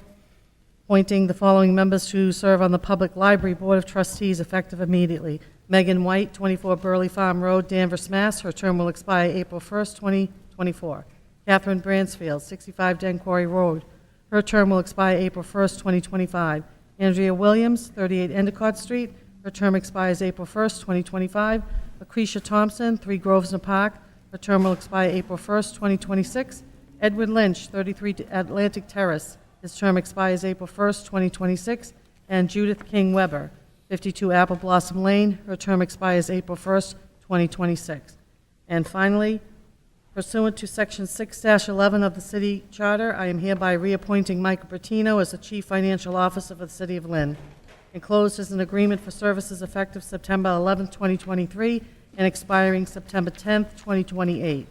appointing the following members to serve on the Public Library Board of Trustees, effective immediately. Megan White, 24 Burley Farm Road, Danvers, Mass. Her term will expire April 1st, 2024. Catherine Bransfield, 65 Den Quarry Road. Her term will expire April 1st, 2025. Andrea Williams, 38 Endicott Street. Her term expires April 1st, 2025. Lucretia Thompson, 3 Grosvenor Park. Her term will expire April 1st, 2026. Edward Lynch, 33 Atlantic Terrace. His term expires April 1st, 2026. And Judith King Weber, 52 Apple Blossom Lane. Her term expires April 1st, 2026. And finally, pursuant to Section 6-11 of the City Charter, I am hereby reappointing Michael Bertino as the Chief Financial Officer for the City of Lynn. Enclosed is an agreement for services effective September 11th, 2023, and expiring September 10th, 2028.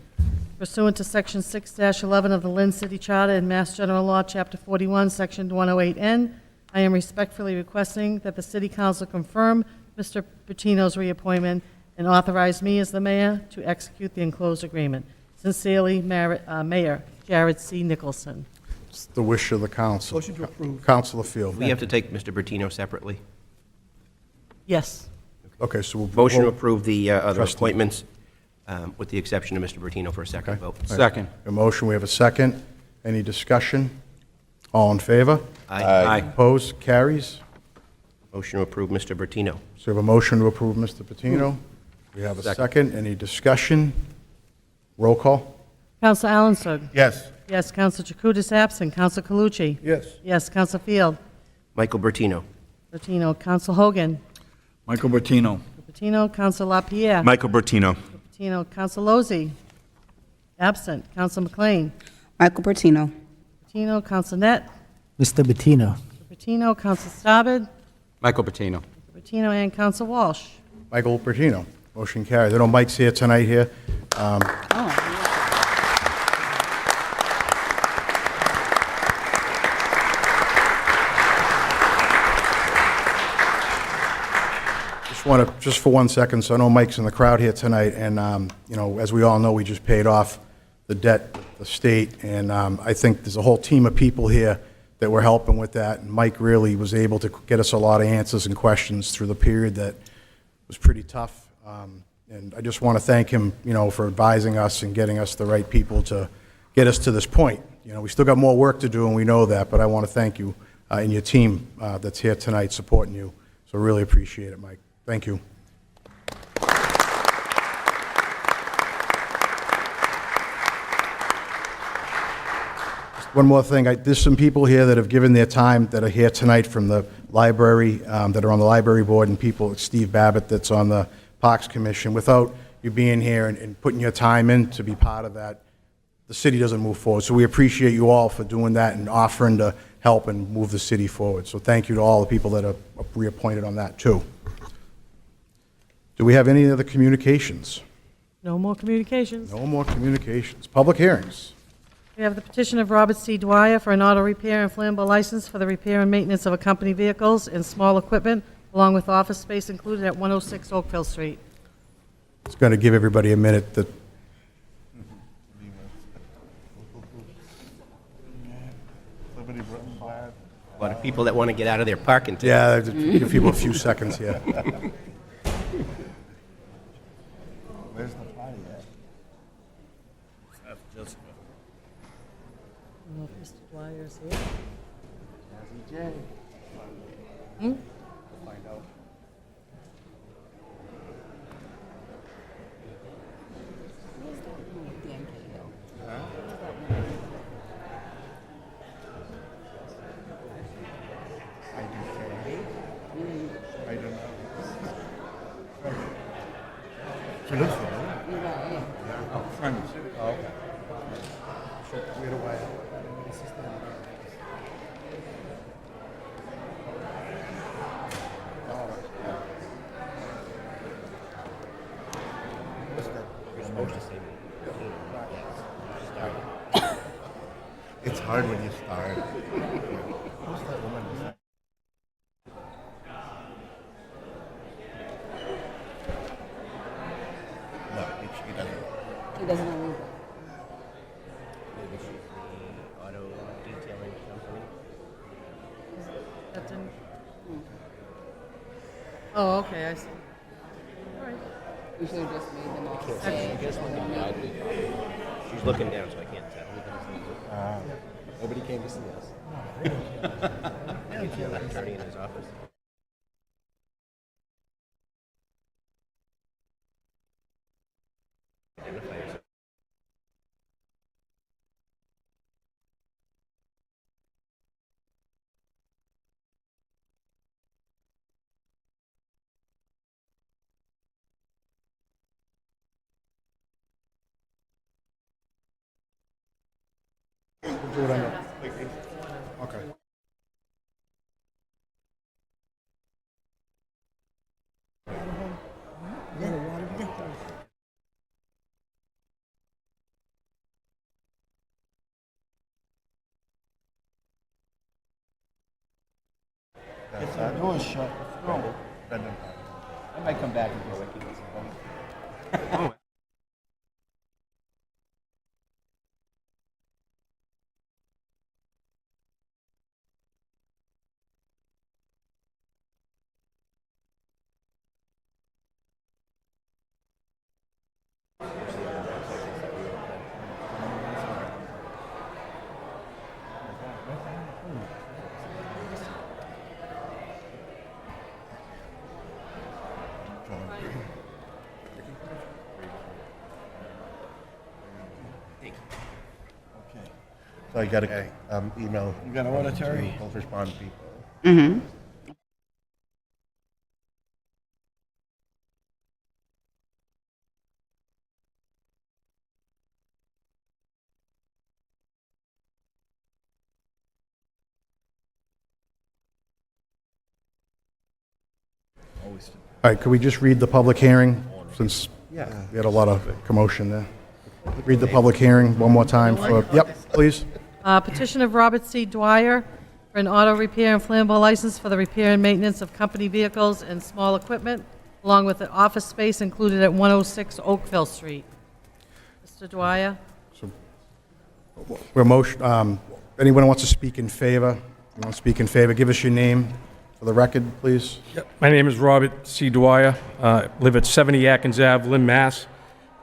Pursuant to Section 6-11 of the Lynn City Charter and Mass General Law, Chapter 41, Section 108N, I am respectfully requesting that the City Council confirm Mr. Bertino's reappointment and authorize me as the mayor to execute the enclosed agreement. Sincerely, Mayor Jared C. Nicholson. It's the wish of the council. Motion to approve. Councilor Field. We have to take Mr. Bertino separately. Yes. Okay, so we'll... Motion to approve the other Trustee. appointments, with the exception of Mr. Bertino for a second Okay. vote. Second. A motion, we have a second. Any discussion? All in favor? Aye. Opposed? Carries. Motion to approve Mr. Bertino. So we have a motion to approve Mr. Patino. We have a second. Any discussion? Roll call? Counsel Alanson. Yes. Yes. Counsel Chakutis absent. Counsel Calucci. Yes. Yes. Counsel Field. Michael Bertino. Bertino. Counsel Hogan. Michael Bertino. Bertino. Counsel LaPierre. Michael Bertino. Bertino. Counsel Lozey. Absent. Counsel McLean. Michael Bertino. Bertino. Counsel Net. Mr. Bettino. Bertino. Counsel Staubed. Michael Bertino. Bertino and Counsel Walsh. Michael Bertino. Motion carries. I know Mike's here tonight here. Just for 1 second, so I know Mike's in the crowd here tonight, and, as we all know, we just paid off the debt, the state, and I think there's a whole team of people here that were helping with that, and Mike really was able to get us a lot of answers and questions through the period that was pretty tough, and I just want to thank him, for advising us and getting us the right people to get us to this point. We still got more work to do, and we know that, but I want to thank you and your team that's here tonight supporting you, so really appreciate it, Mike. Thank you. One more thing, there's some people here that have given their time that are here tonight from the library, that are on the library board, and people, Steve Babbitt, that's on the Parks Commission. Without you being here and putting your time in to be part of that, the city doesn't move forward. So we appreciate you all for doing that and offering to help and move the city forward. So thank you to all the people that are reappointed on that, too. Do we have any other communications? No more communications. No more communications. Public hearings. We have the petition of Robert C. Dwyer for an auto repair and flammable license for the repair and maintenance of a company vehicles and small equipment, along with office space included at 106 Oakville Street. It's going to give everybody a minute to... A lot of people that want to get out of their parking ticket. Yeah, give people a few seconds here. Where's the party at? I don't know if Mr. Dwyer is here. We'll find out. She looks familiar. Friend. Oh, okay. It's hard when you start. Who's that woman? No, she doesn't. He doesn't know. Maybe she's the auto detailing company. That didn't- Oh, okay, I see. All right. We should have just made them all I guess looking behind me. She's looking down, so I can't tell. Nobody came to see us. He's an attorney in his office. Okay. If the door's shut, no. I might come back and do it. So I got a email. You got an order, Terry? Both respond people. Mm-hmm. All right, could we just read the public hearing, since we had a lot of commotion there? Read the public hearing one more time for, yep, please. Petition of Robert C. Dwyer for an auto repair and flammable license for the repair and maintenance of company vehicles and small equipment, along with the office space included at 106 Oakville Street. Mr. Dwyer? We're motion, anyone who wants to speak in favor? You want to speak in favor, give us your name for the record, please. My name is Robert C. Dwyer. Live at 70 Atkins Ave, Lynn, Mass.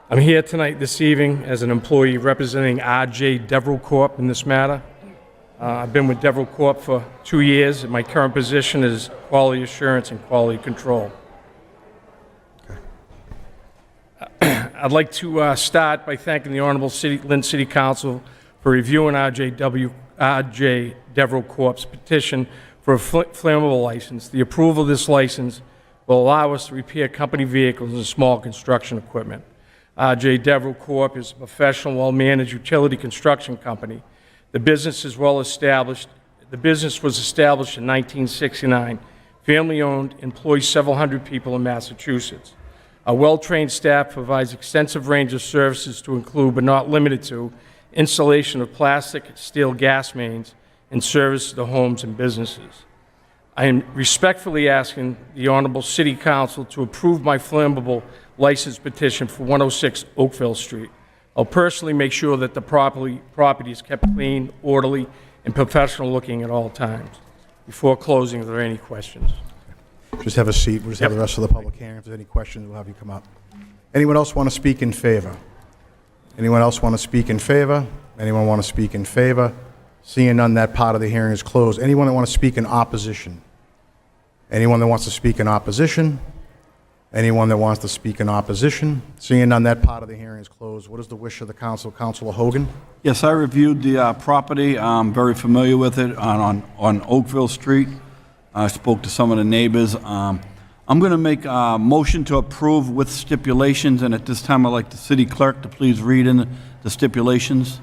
I'm here tonight, this evening, as an employee representing R.J. Deverell Corp. in this matter. I've been with Deverell Corp. for 2 years, and my current position is quality assurance and quality control. I'd like to start by thanking the Honorable Lynn City Council for reviewing R.J. Deverell Corp.'s petition for a flammable license. The approval of this license will allow us to repair company vehicles and small construction equipment. R.J. Deverell Corp. is a professional, well-managed utility construction company. The business is well established. The business was established in 1969. Family-owned, employs several hundred people in Massachusetts. A well-trained staff provides extensive range of services to include, but not limited to, installation of plastic, steel gas mains, and service to homes and businesses. I am respectfully asking the Honorable City Council to approve my flammable license petition for 106 Oakville Street. I'll personally make sure that the property is kept clean, orderly, and professional looking at all times. Before closing, are there any questions? Just have a seat, we'll just have the rest of the public hearing. If there's any questions, we'll have you come up. Anyone else want to speak in favor? Anyone else want to speak in favor? Anyone want to speak in favor? Seeing none, that part of the hearing is closed. Anyone that want to speak in opposition? Anyone that wants to speak in opposition? Anyone that wants to speak in opposition? Seeing none, that part of the hearing is closed. What is the wish of the council? Councilor Hogan? Yes, I reviewed the property. I'm very familiar with it on Oakville Street. I spoke to some of the neighbors. I'm going to make a motion to approve with stipulations, and at this time, I'd like the city clerk to please read in the stipulations.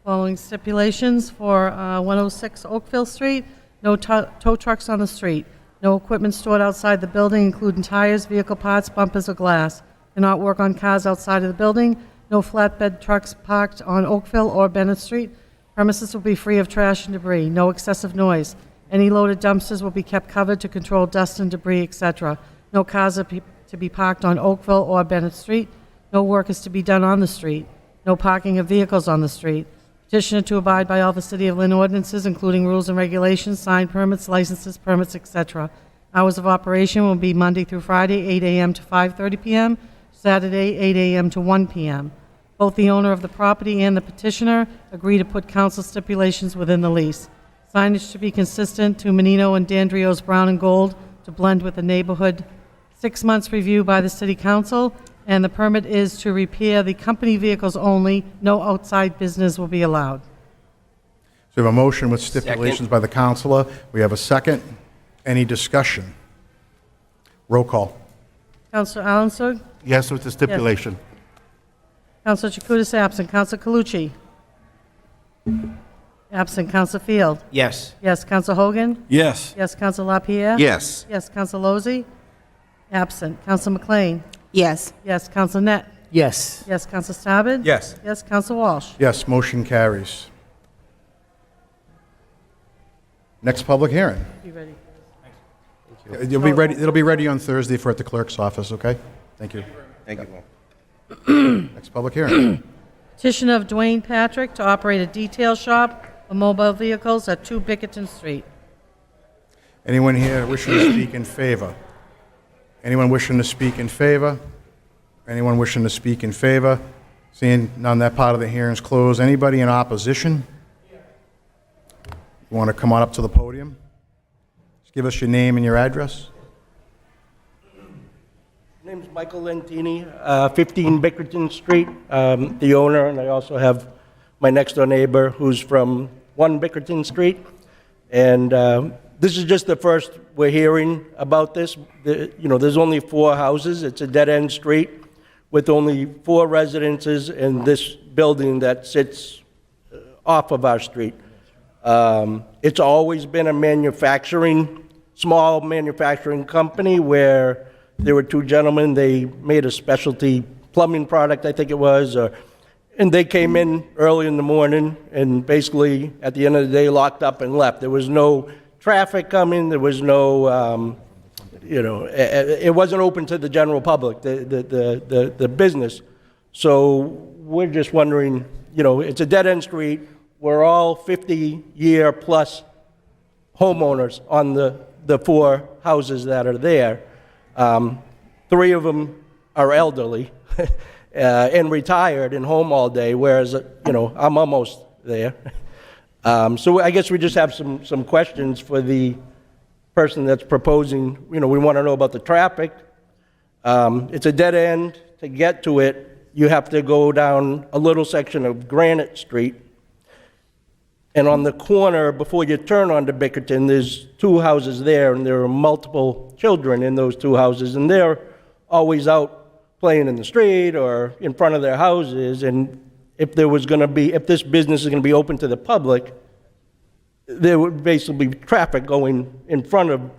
Following stipulations for 106 Oakville Street, no tow trucks on the street, no equipment stored outside the building, including tires, vehicle parts, bumpers, or glass. Cannot work on cars outside of the building, no flatbed trucks parked on Oakville or Bennett Street. Premises will be free of trash and debris, no excessive noise. Any loaded dumpsters will be kept covered to control dust and debris, etc. No cars are to be parked on Oakville or Bennett Street. No work is to be done on the street. No parking of vehicles on the street. Petitioner to abide by all the City of Lynn ordinances, including rules and regulations, sign permits, licenses, permits, etc. Hours of operation will be Monday through Friday, 8 a.m. to 5:30 p.m., Saturday, 8 a.m. to 1 p.m. Both the owner of the property and the petitioner agree to put council stipulations within the lease. Signage to be consistent to Menino and Dandrio's brown and gold to blend with the neighborhood. 6 months review by the City Council, and the permit is to repair the company vehicles only. No outside business will be allowed. So we have a motion with stipulations by the councilor. We have a second. Any discussion? Roll call. Councilor Allensorg? Yes, with the stipulation. Counselor Chakutis absent. Counselor Calucci? Absent. Counselor Field? Yes. Yes. Counselor Hogan? Yes. Yes. Counselor LaPierre? Yes. Yes. Counselor Lozey? Absent. Counselor McLean? Yes. Yes. Counselor Net? Yes. Yes. Counselor Stabbed? Yes. Yes. Counselor Walsh? Yes, motion carries. Next public hearing. Be ready. It'll be ready on Thursday for at the clerk's office, okay? Thank you. Thank you, Paul. Next public hearing. Petition of Dwayne Patrick to operate a detail shop for mobile vehicles at 2 Bickerton Street. Anyone here wishing to speak in favor? Anyone wishing to speak in favor? Anyone wishing to speak in favor? Seeing none, that part of the hearing is closed. Anybody in opposition? You want to come on up to the podium? Just give us your name and your address. My name's Michael Lentini, 15 Bickerton Street, the owner, and I also have my next-door neighbor who's from 1 Bickerton Street. And this is just the first we're hearing about this. There's only 4 houses. It's a dead-end street with only 4 residences in this building that sits off of our street. It's always been a small manufacturing company where there were 2 gentlemen. They made a specialty plumbing product, I think it was, and they came in early in the morning and basically at the end of the day locked up and left. There was no traffic coming. There was no, it wasn't open to the general public, the business. So we're just wondering, it's a dead-end street. We're all 50-year plus homeowners on the 4 houses that are there. 3 of them are elderly and retired and home all day, whereas, I'm almost there. So I guess we just have some questions for the person that's proposing. We want to know about the traffic. It's a dead end. To get to it, you have to go down a little section of Granite Street. And on the corner, before you turn onto Bickerton, there's 2 houses there, and there are multiple children in those 2 houses, and they're always out playing in the street or in front of their houses. And if this business is going to be open to the public, there would basically be traffic going in front of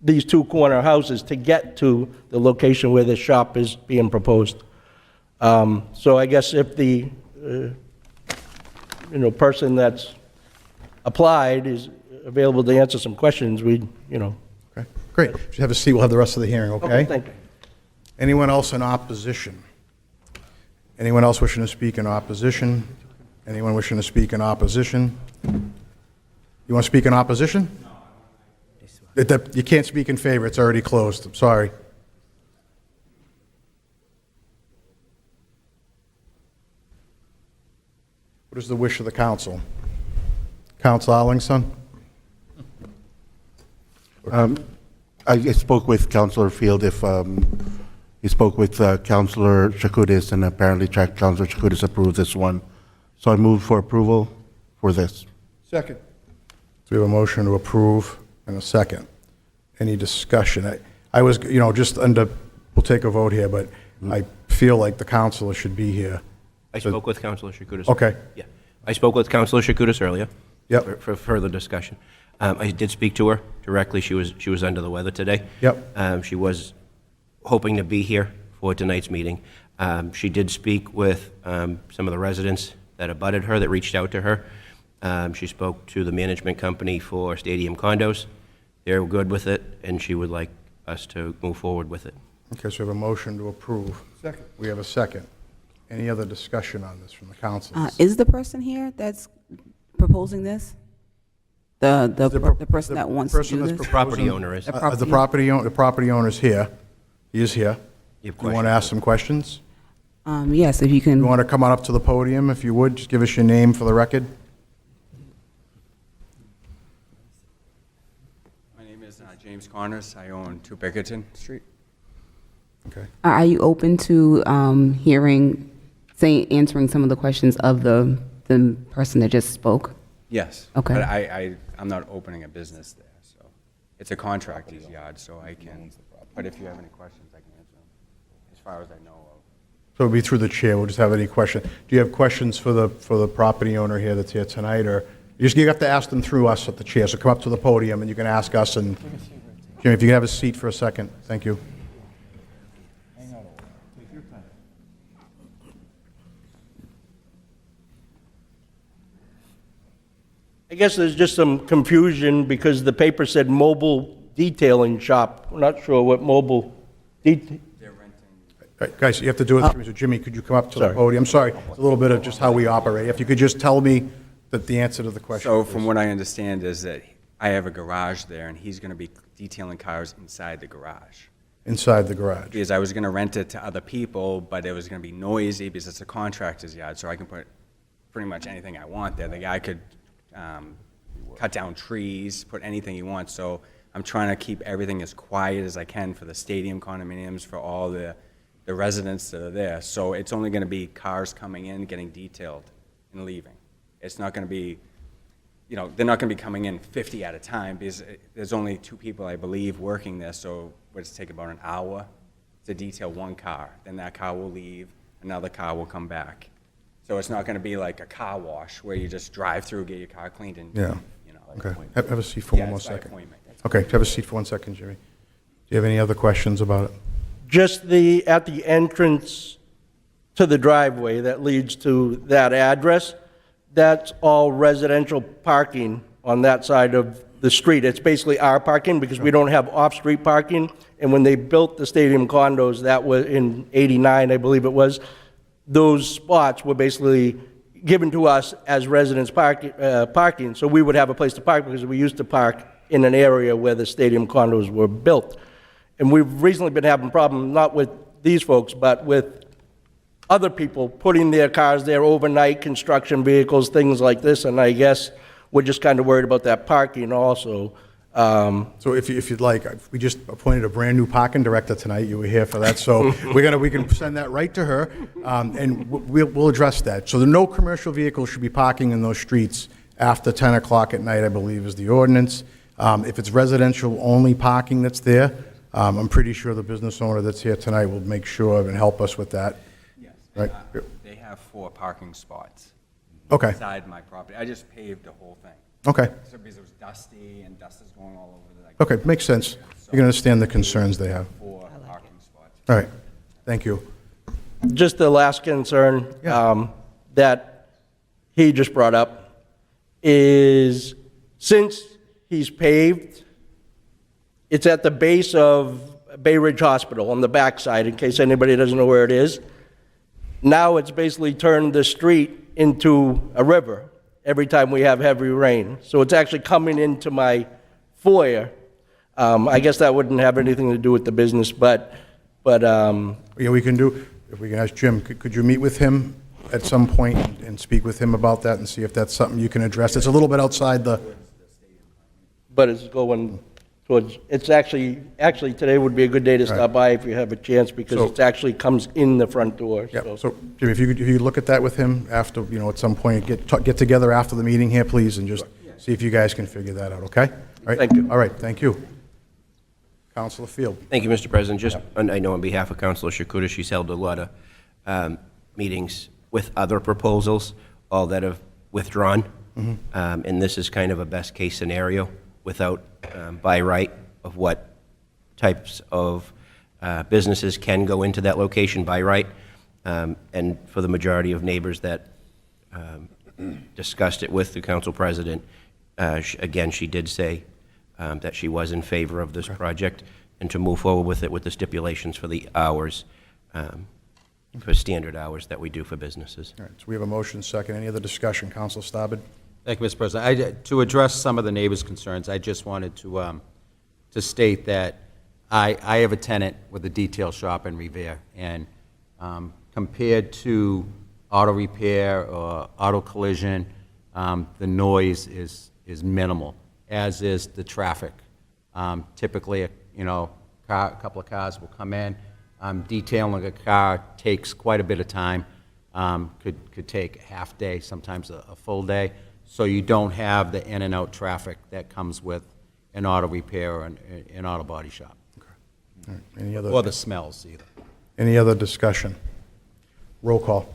these 2 corner houses to get to the location where the shop is being proposed. So I guess if the person that's applied is available to answer some questions, Okay, great. If you have a seat, we'll have the rest of the hearing, okay? Okay, thank you. Anyone else in opposition? Anyone else wishing to speak in opposition? Anyone wishing to speak in opposition? You want to speak in opposition? No. You can't speak in favor. It's already closed. I'm sorry. What is the wish of the council? Council Arlington? I spoke with Councilor Field. He spoke with Councilor Chakutis, and apparently Councilor Chakutis approved this one. So I move for approval for this. Second. So we have a motion to approve and a second. Any discussion? I was, we'll take a vote here, but I feel like the councilor should be here. I spoke with Councilor Chakutis. Okay. Yeah. I spoke with Councilor Chakutis earlier. Yep. For further discussion. I did speak to her directly. She was under the weather today. Yep. She was hoping to be here for tonight's meeting. She did speak with some of the residents that abutted her, that reached out to her. She spoke to the management company for Stadium Condos. They're good with it, and she would like us to move forward with it. Okay, so we have a motion to approve. Second. We have a second. Any other discussion on this from the council? Is the person here that's proposing this? The person that wants to do this? The property owner is. The property owner is here. He is here. You want to ask some questions? Yes, if you can. You want to come on up to the podium, if you would? Just give us your name for the record. My name is James Connors. I own 2 Bickerton Street. Okay. Are you open to answering some of the questions of the person that just spoke? Yes. Okay. But I'm not opening a business there, so it's a contractor's yard, so I can. But if you have any questions, I can answer them, as far as I know of. So it'll be through the chair, we'll just have any question. Do you have questions for the property owner here that's here tonight, or you have to ask them through us at the chair, so come up to the podium and you can ask us, and Jimmy, if you can have a seat for a second, thank you. I guess there's just some confusion because the paper said mobile detailing shop. We're not sure what mobile detail. All right, guys, you have to do it through, so Jimmy, could you come up to the podium? I'm sorry, it's a little bit of just how we operate. If you could just tell me the answer to the question. So from what I understand is that I have a garage there, and he's going to be detailing cars inside the garage. Inside the garage. Because I was going to rent it to other people, but it was going to be noisy because it's a contractor's yard, so I can put pretty much anything I want there. The guy could cut down trees, put anything he wants. So I'm trying to keep everything as quiet as I can for the stadium condominiums, for all the residents that are there. So it's only going to be cars coming in, getting detailed, and leaving. It's not going to be, you know, they're not going to be coming in 50 at a time because there's only 2 people, I believe, working there. So it's take about an hour to detail one car. Then that car will leave, another car will come back. So it's not going to be like a car wash where you just drive through, get your car cleaned, and Yeah. you know. Okay. Have a seat for one more it's by second. appointment. Okay, have a seat for 1 second, Jimmy. Do you have any other questions about it? Just at the entrance to the driveway that leads to that address, that's all residential parking on that side of the street. It's basically our parking because we don't have off-street parking. And when they built the stadium condos, that was in '89, I believe it was, those spots were basically given to us as residents parking. So we would have a place to park because we used to park in an area where the stadium condos were built. And we've recently been having problems, not with these folks, but with other people putting their cars there overnight, construction vehicles, things like this, and I guess we're just kind of worried about that parking also. So if you'd like, we just appointed a brand-new parking director tonight, you were here for that, so we can send that right to her, and we'll address that. So no commercial vehicles should be parking in those streets after 10 o'clock at night, I believe, is the ordinance. If it's residential-only parking that's there, I'm pretty sure the business owner that's here tonight will make sure and help us with that. Yes. Right? They have 4 parking spots. Okay. Inside my property. I just paved the whole thing. Okay. So because it was dusty and dust is going all over the. Okay, makes sense. You can understand the concerns they have. 4 parking spots. All right, thank you. Just the last concern that he just brought up is, since he's paved, it's at the base of Bay Ridge Hospital on the backside, in case anybody doesn't know where it is. Now it's basically turned the street into a river every time we have heavy rain. So it's actually coming into my foyer. I guess that wouldn't have anything to do with the business, but Yeah, we can do, if we can ask Jim, could you meet with him at some point and speak with him about that and see if that's something you can address? It's a little bit outside the, but it's going towards, it's actually today would be a good day to stop by if you have a chance, because So- it actually comes in the front door. yeah, so Jim, if you look at that with him after, at some point, get together after the meeting here, please, and just see if you guys can figure that out, okay? All right? Thank you. All right, thank you. Councilor Field. Thank you, Mr. President. Just, and I know on behalf of Councilor Shakuda, she's held a lot of meetings with other proposals, all that have withdrawn. And this is kind of a best-case scenario without by right of what types of businesses can go into that location by right. And for the majority of neighbors that discussed it with the council president, again, she did say that she was in favor of this project and to move forward with it with the stipulations for the hours, for standard hours that we do for businesses. All right, so we have a motion second. Any other discussion? Councilor Starbird? Thank you, Mr. President. To address some of the neighbors' concerns, I just wanted to state that I have a tenant with a detail shop in Revere, and compared to auto repair or auto collision, the noise is minimal, as is the traffic. Typically, a couple of cars will come in. Detailing a car takes quite a bit of time. Could take a half day, sometimes a full day. So you don't have the in and out traffic that comes with an auto repair or an auto body shop. All right, any other? Or the smells either. Any other discussion? Roll call.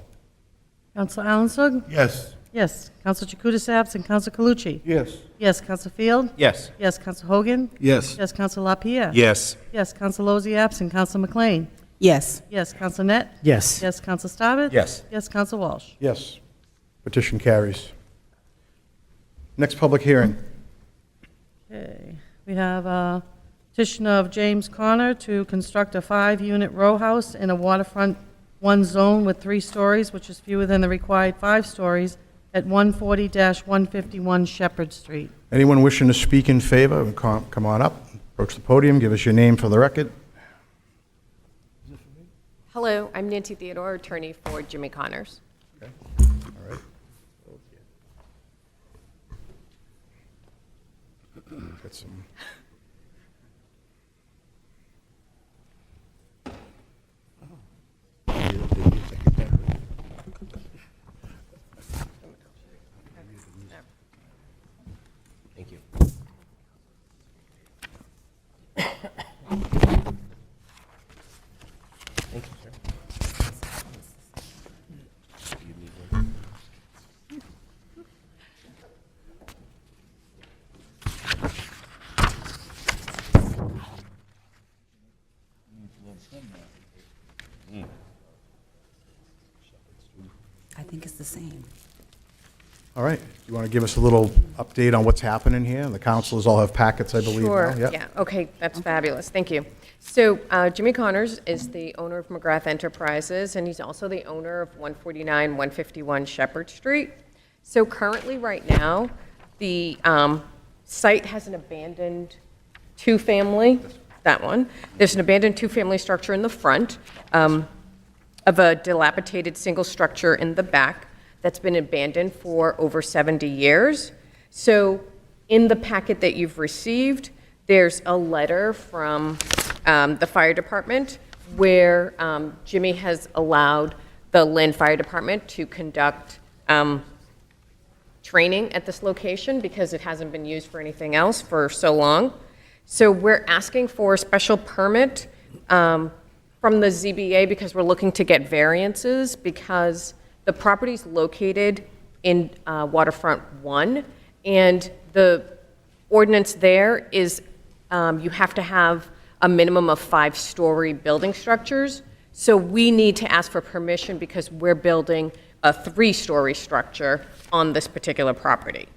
Counsel Alanson? Yes. Yes. Counsel Chakutis absent. Counsel Calucci? Yes. Yes. Counsel Field? Yes. Yes. Counsel Hogan? Yes. Yes. Counsel LaPierre? Yes. Yes. Counsel Lozey absent. Counsel McLean? Yes. Yes. Counsel Net? Yes. Yes. Counsel Starbith? Yes. Yes. Counsel Walsh? Yes. Petition carries. Next public hearing. Okay. We have a petition of James Connor to construct a 5-unit row house in a waterfront 1 zone with 3 stories, which is fewer than the required 5 stories, at 140-151 Shepherd Street. Anyone wishing to speak in favor, come on up, approach the podium, give us your name for the record. Hello, I'm Nancy Theodore, attorney for Jimmy Connors. Okay. All right. Get some. Thank you. Thank you, sir. I think it's the same. All right. You want to give us a little update on what's happening here? The councilors all have packets, I believe, now. Sure, Yep. yeah, okay, that's fabulous, thank you. So Jimmy Connors is the owner of McGrath Enterprises, and he's also the owner of 149, 151 Shepherd Street. So currently, right now, the site has an abandoned 2-family, that one. There's an abandoned 2-family structure in the front of a dilapidated single structure in the back that's been abandoned for over 70 years. So in the packet that you've received, there's a letter from the fire department where Jimmy has allowed the Lynn Fire Department to conduct training at this location because it hasn't been used for anything else for so long. So we're asking for a special permit from the ZBA because we're looking to get variances because the property's located in Waterfront 1, and the ordinance there is you have to have a minimum of 5-story building structures. So we need to ask for permission because we're building a 3-story structure on this particular property.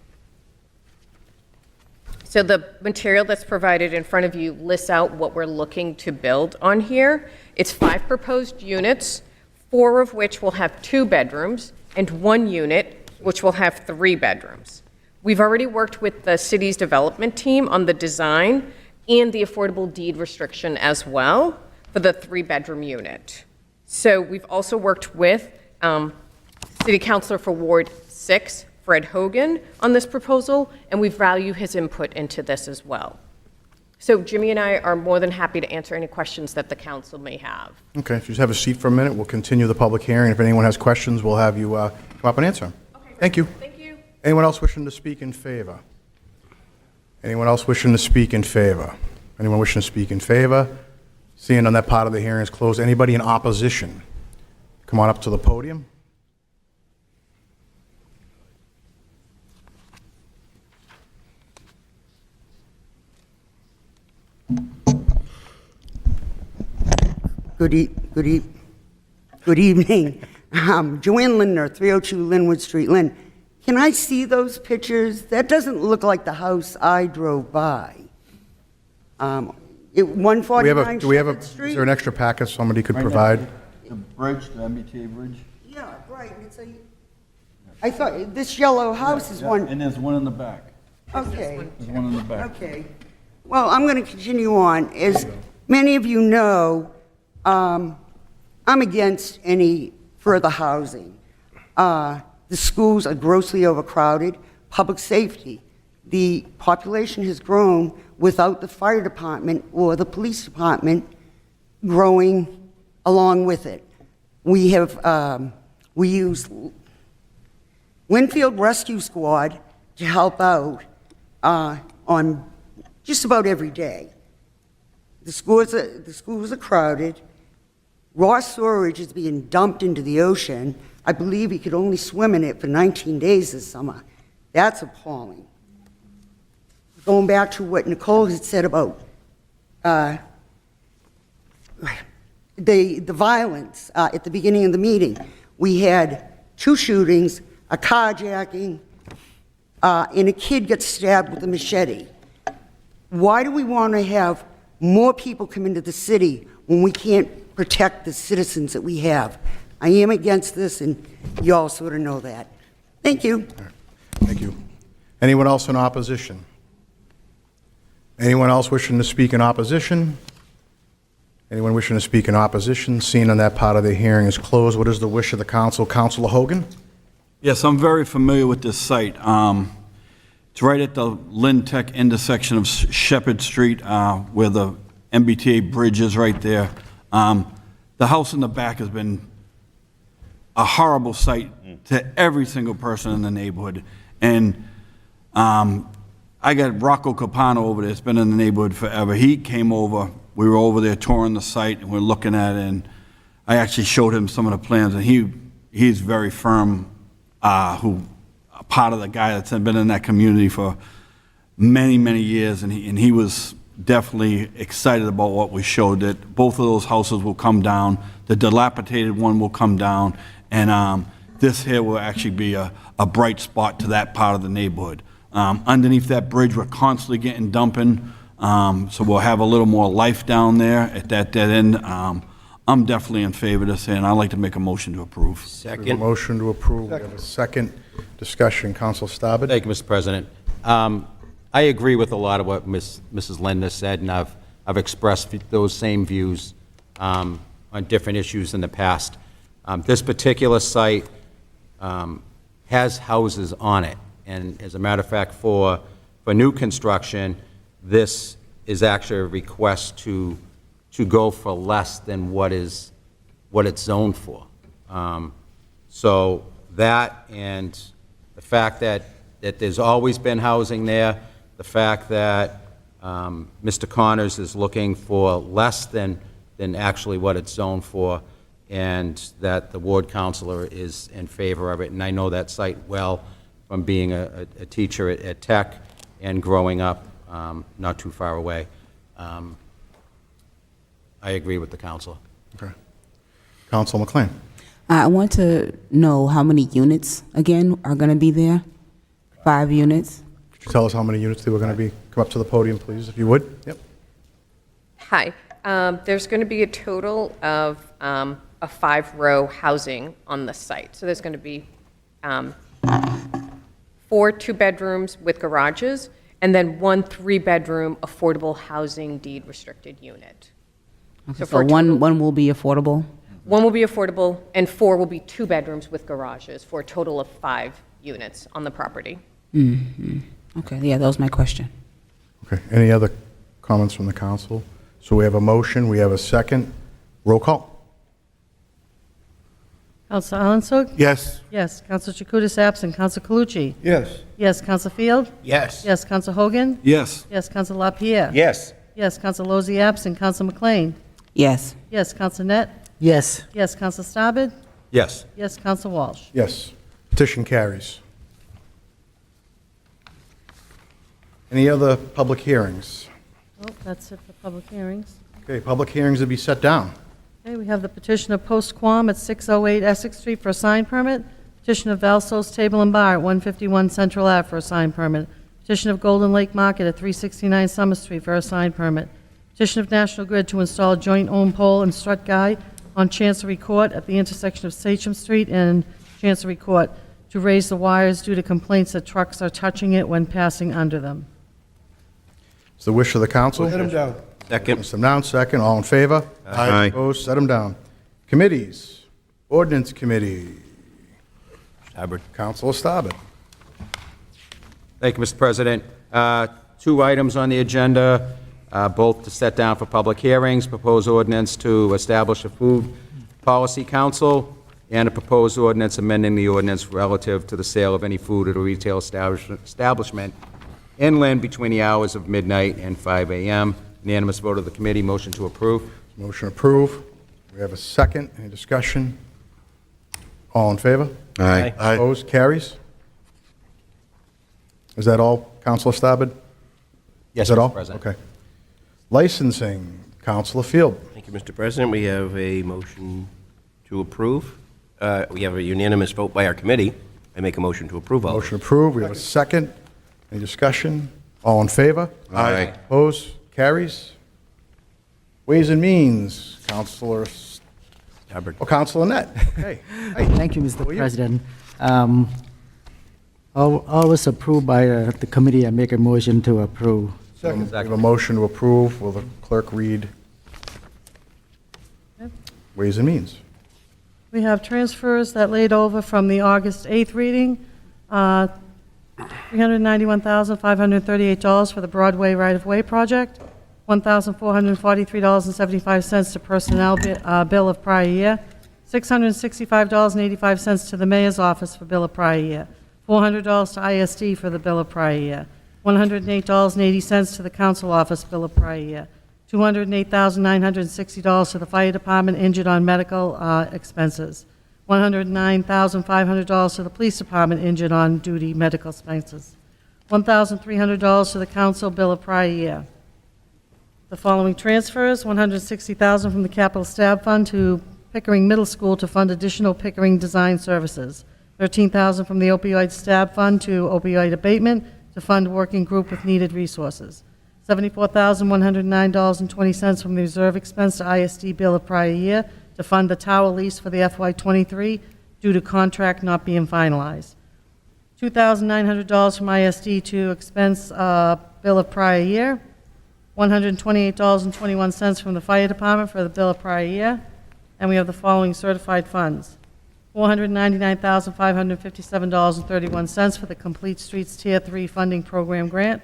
So the material that's provided in front of you lists out what we're looking to build on here. It's 5 proposed units, 4 of which will have 2 bedrooms, and 1 unit which will have 3 bedrooms. We've already worked with the city's development team on the design and the affordable deed restriction as well for the 3-bedroom unit. So we've also worked with City Councilor for Ward 6, Fred Hogan, on this proposal, and we value his input into this as well. So Jimmy and I are more than happy to answer any questions that the council may have. Okay, if you just have a seat for a minute, we'll continue the public hearing. If anyone has questions, we'll have you come up and answer them. Okay, Thank you. Thank you. Anyone else wishing to speak in favor? Anyone else wishing to speak in favor? Anyone wishing to speak in favor? Seeing none, that part of the hearing is closed. Anybody in opposition? Come on up to the podium. Good evening. Joanne Lindner, 302 Linwood Street. Lynn, can I see those pictures? That doesn't look like the house I drove by. 149 Shepherd Street? Is there an extra packet somebody could provide? The bridge, the MBTA bridge. Yeah, right. I thought this yellow house is one. And there's one in the back. Okay. There's one in the back. Okay. Well, I'm going to continue on. As many of you know, I'm against any further housing. The schools are grossly overcrowded. Public safety. The population has grown without the fire department or the police department growing along with it. We use Winfield Rescue Squad to help out on just about every day. The schools are crowded. Raw sewage is being dumped into the ocean. I believe he could only swim in it for 19 days this summer. That's appalling. Going back to what Nicole had said about the violence at the beginning of the meeting. We had 2 shootings, a carjacking, and a kid got stabbed with a machete. Why do we want to have more people come into the city when we can't protect the citizens that we have? I am against this, and you all sort of know that. Thank you. Thank you. Anyone else in opposition? Anyone else wishing to speak in opposition? Anyone wishing to speak in opposition? Seeing on that part of the hearing is closed. What is the wish of the council? Councilor Hogan? Yes, I'm very familiar with this site. It's right at the Lynn Tech intersection of Shepherd Street, where the MBTA bridge is right there. The house in the back has been a horrible sight to every single person in the neighborhood. And I got Rocco Capano over there. It's been in the neighborhood forever. He came over. We were over there touring the site, and we're looking at it. And I actually showed him some of the plans, and he's very firm. Part of the guy that's been in that community for many, many years, and he was definitely excited about what we showed. That both of those houses will come down. The dilapidated one will come down, and this here will actually be a bright spot to that part of the neighborhood. Underneath that bridge, we're constantly getting dumping, so we'll have a little more life down there at that dead end. I'm definitely in favor of this, and I'd like to make a motion to approve. Second. Motion to approve. We have a second discussion. Councilor Stabbit? Thank you, Mr. President. I agree with a lot of what Mrs. Linda said, and I've expressed those same views on different issues in the past. This particular site has houses on it, and as a matter of fact, for new construction, this is actually a request to go for less than what it's zoned for. So that, and the fact that there's always been housing there, the fact that Mr. Connors is looking for less than actually what it's zoned for, and that the ward councilor is in favor of it. And I know that site well from being a teacher at Tech and growing up not too far away. I agree with the council. Okay. Council McLean? I want to know how many units, again, are going to be there? 5 units? Could you tell us how many units there were going to be? Come up to the podium, please, if you would. Yep. Hi. There's going to be a total of a 5-row housing on the site. So there's going to be 4 2-bedrooms with garages, and then 1 3-bedroom affordable housing deed restricted unit. Okay, so one will be affordable? 1 will be affordable, and 4 will be 2 bedrooms with garages, for a total of 5 units on the property. Mm-hmm. Okay, yeah, that was my question. Okay. Any other comments from the council? So we have a motion, we have a second. Roll call. Council Alanson? Yes. Yes. Council Chakutis absent. Council Calucci? Yes. Yes. Council Field? Yes. Yes. Council Hogan? Yes. Yes. Council LaPierre? Yes. Yes. Council Lozey absent. Council McLean? Yes. Yes. Council Net? Yes. Yes. Council Stabbit? Yes. Yes. Council Walsh? Yes. Petition carries. Any other public hearings? Oh, that's it for public hearings. Okay, public hearings to be set down. Okay, we have the petition of Post Quam at 608 Essex Street for a sign permit. Petition of Valsos Table and Bar at 151 Central Ave for a sign permit. Petition of Golden Lake Market at 369 Summer Street for a sign permit. Petition of National Grid to install joint-owned pole and strut guy on Chancery Court at the intersection of Sachem Street and Chancery Court to raise the wires due to complaints that trucks are touching it when passing under them. It's the wish of the council. Set them down. Second. Set them down, second. All in favor? Aye. Opposed? Set them down. Committees. Ordinance Committee. Stabbert. Councilor Stabbit. Thank you, Mr. President. 2 items on the agenda, both to set down for public hearings. Proposed ordinance to establish a food policy council, and a proposed ordinance amending the ordinance relative to the sale of any food at a retail establishment in Lynn between the hours of midnight and 5 a.m. Unanimous vote of the committee. Motion to approve. Motion approved. We We have a second. Any discussion? All in favor? Aye. Aye. Opposed? Carries. Is that all, Counselor Stabbard? Yes, Is that Mr. all? President. Okay. Licensing, Counselor Field. Thank you, Mr. President. We have a motion to approve. We have a unanimous vote by our committee. I make a motion to approve all. Motion approved. We have a second. Any discussion? All in favor? Aye. Opposed? Carries. Ways and Means, Counselor, Counselor Net. Okay. Hi. Thank you, Mr. President. Always approved by the committee. I make a motion to approve. We have a motion to approve. Will the clerk read Ways and Means? We have transfers that laid over from the August 8th reading. $391,538 for the Broadway right-of-way project, $1,443.75 to personnel bill of prior year, $665.85 to the mayor's office for bill of prior year, $400 to ISD for the bill of prior year, $108.80 to the council office bill of prior year, $208,960 to the fire department injured on medical expenses, $109,500 to the police department injured on duty medical expenses, $1,300 to the council bill of prior year. The following transfers: $160,000 from the capital stab fund to Pickering Middle School to fund additional Pickering design services, $13,000 from the opioid stab fund to opioid abatement to fund working group with needed resources, $74,109.20 from the reserve expense to ISD bill of prior year to fund the tower lease for the FY23 due to contract not being finalized, $2,900 from ISD to expense bill of prior year, $128.21 from the fire department for the bill of prior year, and we have the following certified funds: $499,557.31 for the Complete Streets Tier 3 Funding Program Grant,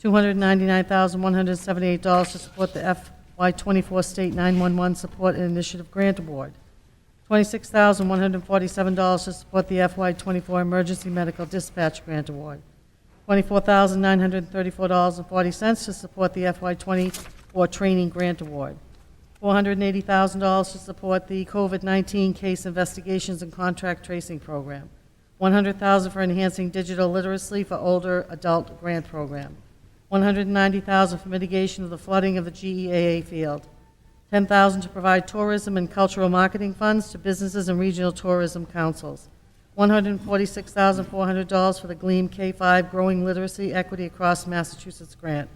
$299,178 to support the FY24 State 911 Support and Initiative Grant Award, $26,147 to support the FY24 Emergency Medical Dispatch Grant Award, $24,934.40 to support the FY24 Training Grant Award, $480,000 to support the COVID-19 Case Investigations and Contract Tracing Program, $100,000 for enhancing digital literacy for older adult grant program, $190,000 for mitigation of the flooding of the GEAA field, $10,000 to provide tourism and cultural marketing funds to businesses and regional tourism councils, $146,400 for the Gleam K-5 Growing Literacy Equity Across Massachusetts grant,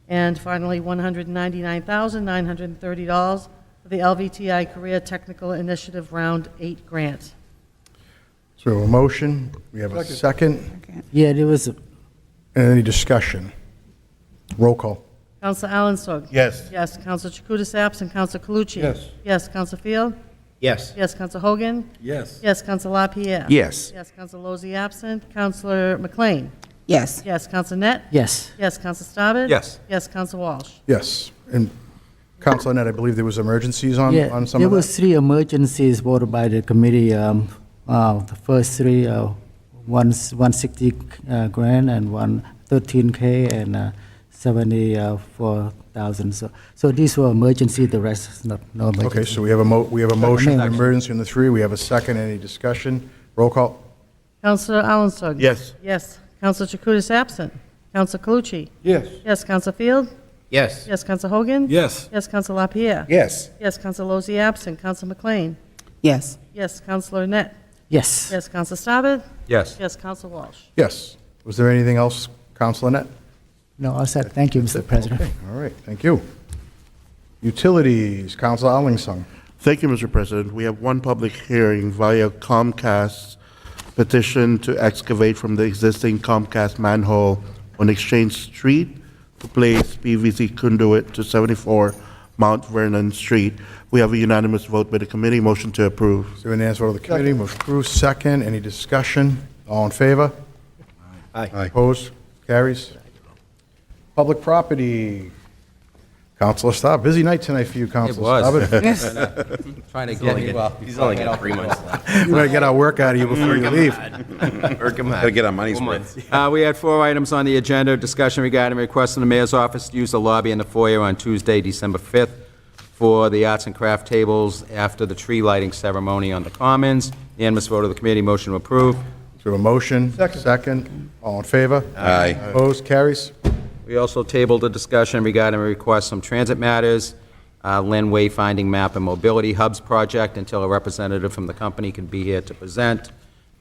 and finally, $199,930 for the LVTI Career Technical Initiative Round 8 grant. So we have a motion. We have a second. Yeah, there was, Any discussion? Roll call. Counsel Allensburg. Yes. Yes. Counsel Chakutis absent. Counsel Calucci. Yes. Yes. Counsel Field. Yes. Yes. Counsel Hogan. Yes. Yes. Counsel LaPierre. Yes. Yes. Counsel Lozey absent. Counselor McLean. Yes. Yes. Counsel Net. yes. Yes. Counsel Stabbard. Yes. Yes. Counsel Walsh. Yes. And Counselor Net, I believe there was emergencies on Yeah, some there of that? was 3 emergencies voted by the committee. The first 3, 160 grand and 113K and 74,000. So these were emergency. The rest is not no emergency. Okay, so we have a motion, Action. emergency on the 3. We have a second. Any discussion? Roll call. Counselor Allensburg. Yes. Yes. Counsel Chakutis absent. Counsel Calucci. Yes. Yes. Counsel Field. Yes. Yes. Counsel Hogan. Yes. Yes. Counsel LaPierre. Yes. Yes. Counsel Lozey absent. Counsel McLean. Yes. Yes. Counselor Net. Yes. Yes. Counsel Stabbard. Yes. Yes. Counsel Walsh. Yes. Was there anything else, Counselor Net? No, all set. Thank you, Mr. President. Okay, all right, thank you. Utilities, Counselor Allingsong. Thank you, Mr. President. We have one public hearing via Comcast petition to excavate from the existing Comcast manhole on Exchange Street to place PVC conduit to 74 Mount Vernon Street. We have a unanimous vote by the committee. Motion to approve. So an answer to the committee, motion approved. Second, any discussion? All in favor? Aye. Opposed? Carries. Public property, Counselor Staub. Busy night tonight for you, It Counselor was. Staub. Trying to get you up. He's only got 3 months left. We're going to get our work out of you before you leave. Work him hard. Gotta get our money's 4 worth. months. We had 4 items on the agenda. Discussion regarding request from the mayor's office to use the lobby in the foyer on Tuesday, December 5th, for the arts and craft tables after the tree lighting ceremony on the Commons. Unanimous vote of the committee, motion to approve. So we have a motion, second. All in favor? Aye. Opposed? Carries. We also tabled a discussion regarding a request from Transit Matters, Lynn Wayfinding Map and Mobility Hubs project, until a representative from the company can be here to present.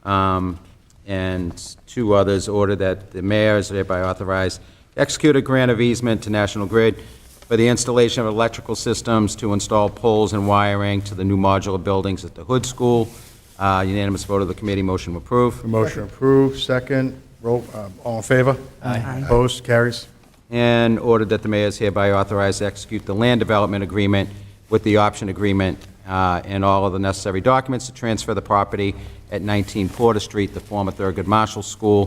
And two others, order that the mayor is hereby authorized to execute a grant of easement to National Grid for the installation of electrical systems to install poles and wiring to the new modular buildings at the Hood School. Unanimous vote of the committee, motion to approve. Motion approved, second. All in favor? Aye. Opposed? Carries. And ordered that the mayor is hereby authorized to execute the land development agreement with the option agreement and all of the necessary documents to transfer the property at 19 Porter Street, the former Thurgood Marshall School,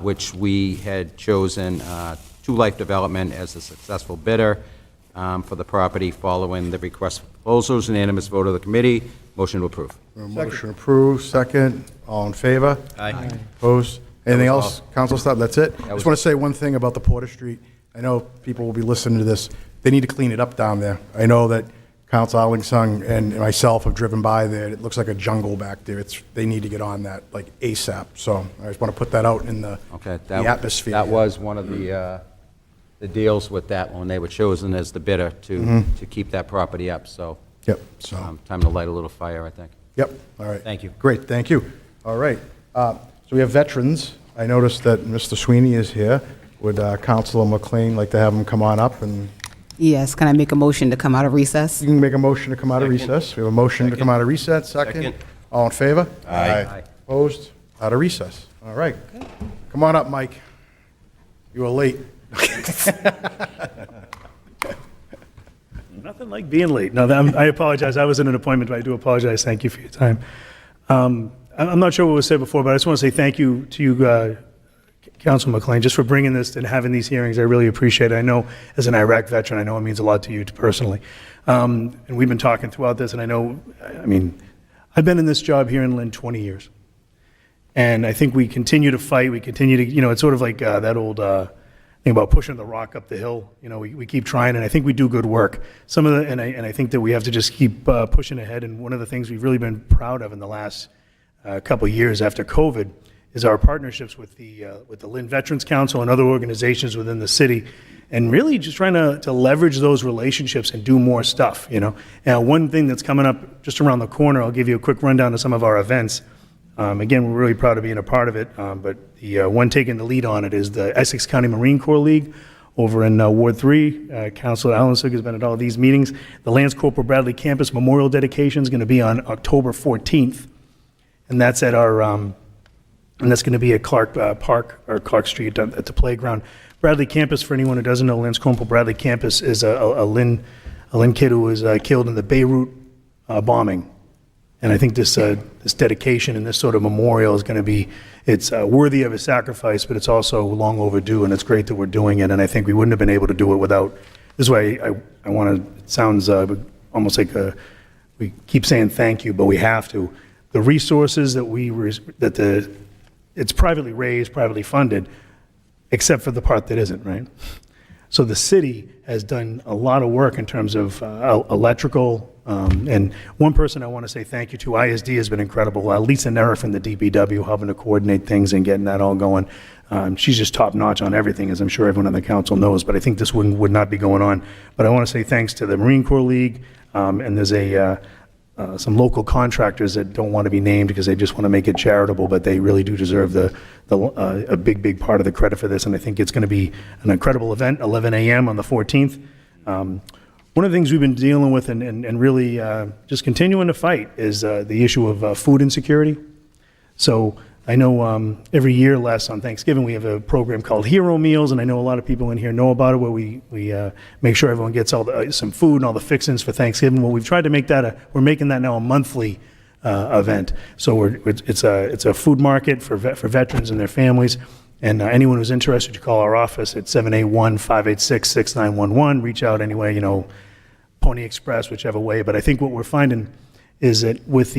which we had chosen Two Life Development as the successful bidder for the property following the request for proposals. Unanimous vote of the committee. Motion to approve. Motion approved, second. All in favor? Aye. Opposed? Anything That was else? Council stuff, that's it? I just want to say one thing about the Porter Street. I know people will be listening to this. They need to clean it up down there. I know that Council Arlingsong and myself have driven by there. It looks like a jungle back there. They need to get on that, like ASAP. So I just want to put that out in the atmosphere. That was one of the deals with that when they were chosen as the bidder to keep that property up. So, yep. So time to light a little fire, I think. Yep. All right. Thank you. Great. Thank you. All right. So we have veterans. I noticed that Mr. Sweeney is here. Would Councilor McLean like to have him come on up and? Yes, can I make a motion to come out of recess? You can make a motion to come out of recess. We have a motion to come out of recess. Second. All in favor? Aye. Opposed? Out of recess. All right. Come on up, Mike. You were late. Nothing like being late. No, I apologize. I was in an appointment, but I do apologize. Thank you for your time. I'm not sure what was said before, but I just want to say thank you to you, Councilman McLean, just for bringing this and having these hearings. I really appreciate it. I know, as an Iraq veteran, I know it means a lot to you personally. And we've been talking throughout this, and I've been in this job here in Lynn 20 years. And I think we continue to fight. We continue to, it's sort of like that old thing about pushing the rock up the hill. We keep trying, and I think we do good work. And I think that we have to just keep pushing ahead. And one of the things we've really been proud of in the last couple of years after COVID is our partnerships with the Lynn Veterans Council and other organizations within the city, and really just trying to leverage those relationships and do more stuff, And one thing that's coming up just around the corner, I'll give you a quick rundown of some of our events. Again, we're really proud of being a part of it, but the one taking the lead on it is the Essex County Marine Corps League over in Ward 3. Councilor Allensig has been at all of these meetings. The Lance Corporal Bradley Campus Memorial Dedication is going to be on October 14th, and that's at our and that's going to be at Clark Park or Clark Street at the playground. Bradley Campus, for anyone who doesn't know, Lance Corporal Bradley Campus is a Lynn kid who was killed in the Beirut bombing. And I think this dedication and this sort of memorial is going to be, it's worthy of a sacrifice, but it's also long overdue, and it's great that we're doing it. And I think we wouldn't have been able to do it without, this is why I want to, it sounds almost like we keep saying thank you, but we have to. The resources that it's privately raised, privately funded, except for the part that isn't, right? So the city has done a lot of work in terms of electrical, and one person I want to say thank you to, ISD has been incredible. Lisa Nera from the DPW helping to coordinate things and getting that all going. She's just top notch on everything, as I'm sure everyone on the council knows, but I think this would not be going on. But I want to say thanks to the Marine Corps League, and there's some local contractors that don't want to be named because they just want to make it charitable, but they really do deserve a big part of the credit for this, and I think it's going to be an incredible event, 11 a.m. on the 14th. One of the things we've been dealing with and really just continuing to fight is the issue of food insecurity. So I know every year less on Thanksgiving we have a program called Hero Meals, and I know a lot of people in here know about it, where we make sure everyone gets some food and all the fixings for Thanksgiving. Well, we've tried to make that we're making that now a monthly event. So it's a food market for veterans and their families. And anyone who's interested, you call our office at 781-586-6911. Reach out anyway, Pony Express, whichever way. But I think what we're finding is that with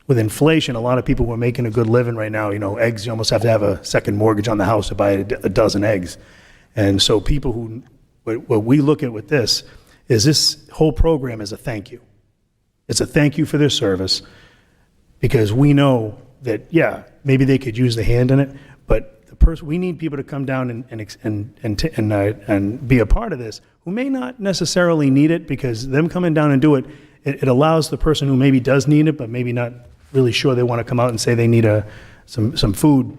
inflation, a lot of people who are making a good living right now, eggs, you almost have to have a second mortgage on the house to buy a dozen eggs. And so people what we look at with this is this whole program is a thank you. It's a thank you for their service, because we know that, yeah, maybe they could use the hand in it, but we need people to come down and be a part of this who may not necessarily need it, because them coming down and do it, it allows the person who maybe does need it, but maybe not really sure they want to come out and say they need some food,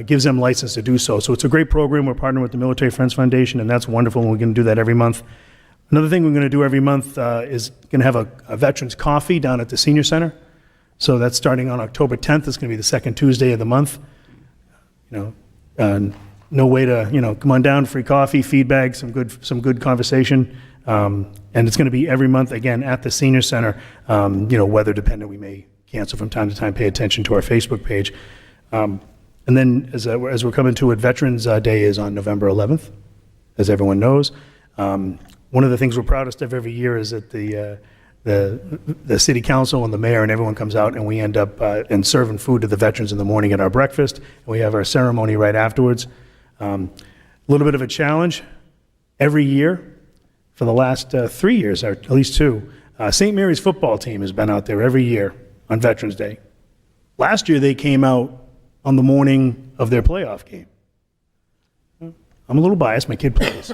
gives them license to do so. So it's a great program. We're partnering with the Military Friends Foundation, and that's wonderful, and we're going to do that every month. Another thing we're going to do every month is going to have a veterans coffee down at the Senior Center. So that's starting on October 10th. It's going to be the second Tuesday of the month. No way to, come on down, free coffee, feedback, some good conversation. And it's going to be every month, again, at the Senior Center. Weather dependent, we may cancel from time to time. Pay attention to our Facebook page. And then as we're coming to it, Veterans Day is on November 11th, as everyone knows. One of the things we're proudest of every year is that the city council and the mayor and everyone comes out, and we end up serving food to the veterans in the morning at our breakfast, and we have our ceremony right afterwards. A little bit of a challenge. Every year, for the last 3 years, or at least 2, St. Mary's football team has been out there every year on Veterans Day. Last year, they came out on the morning of their playoff game. I'm a little biased, my kid plays.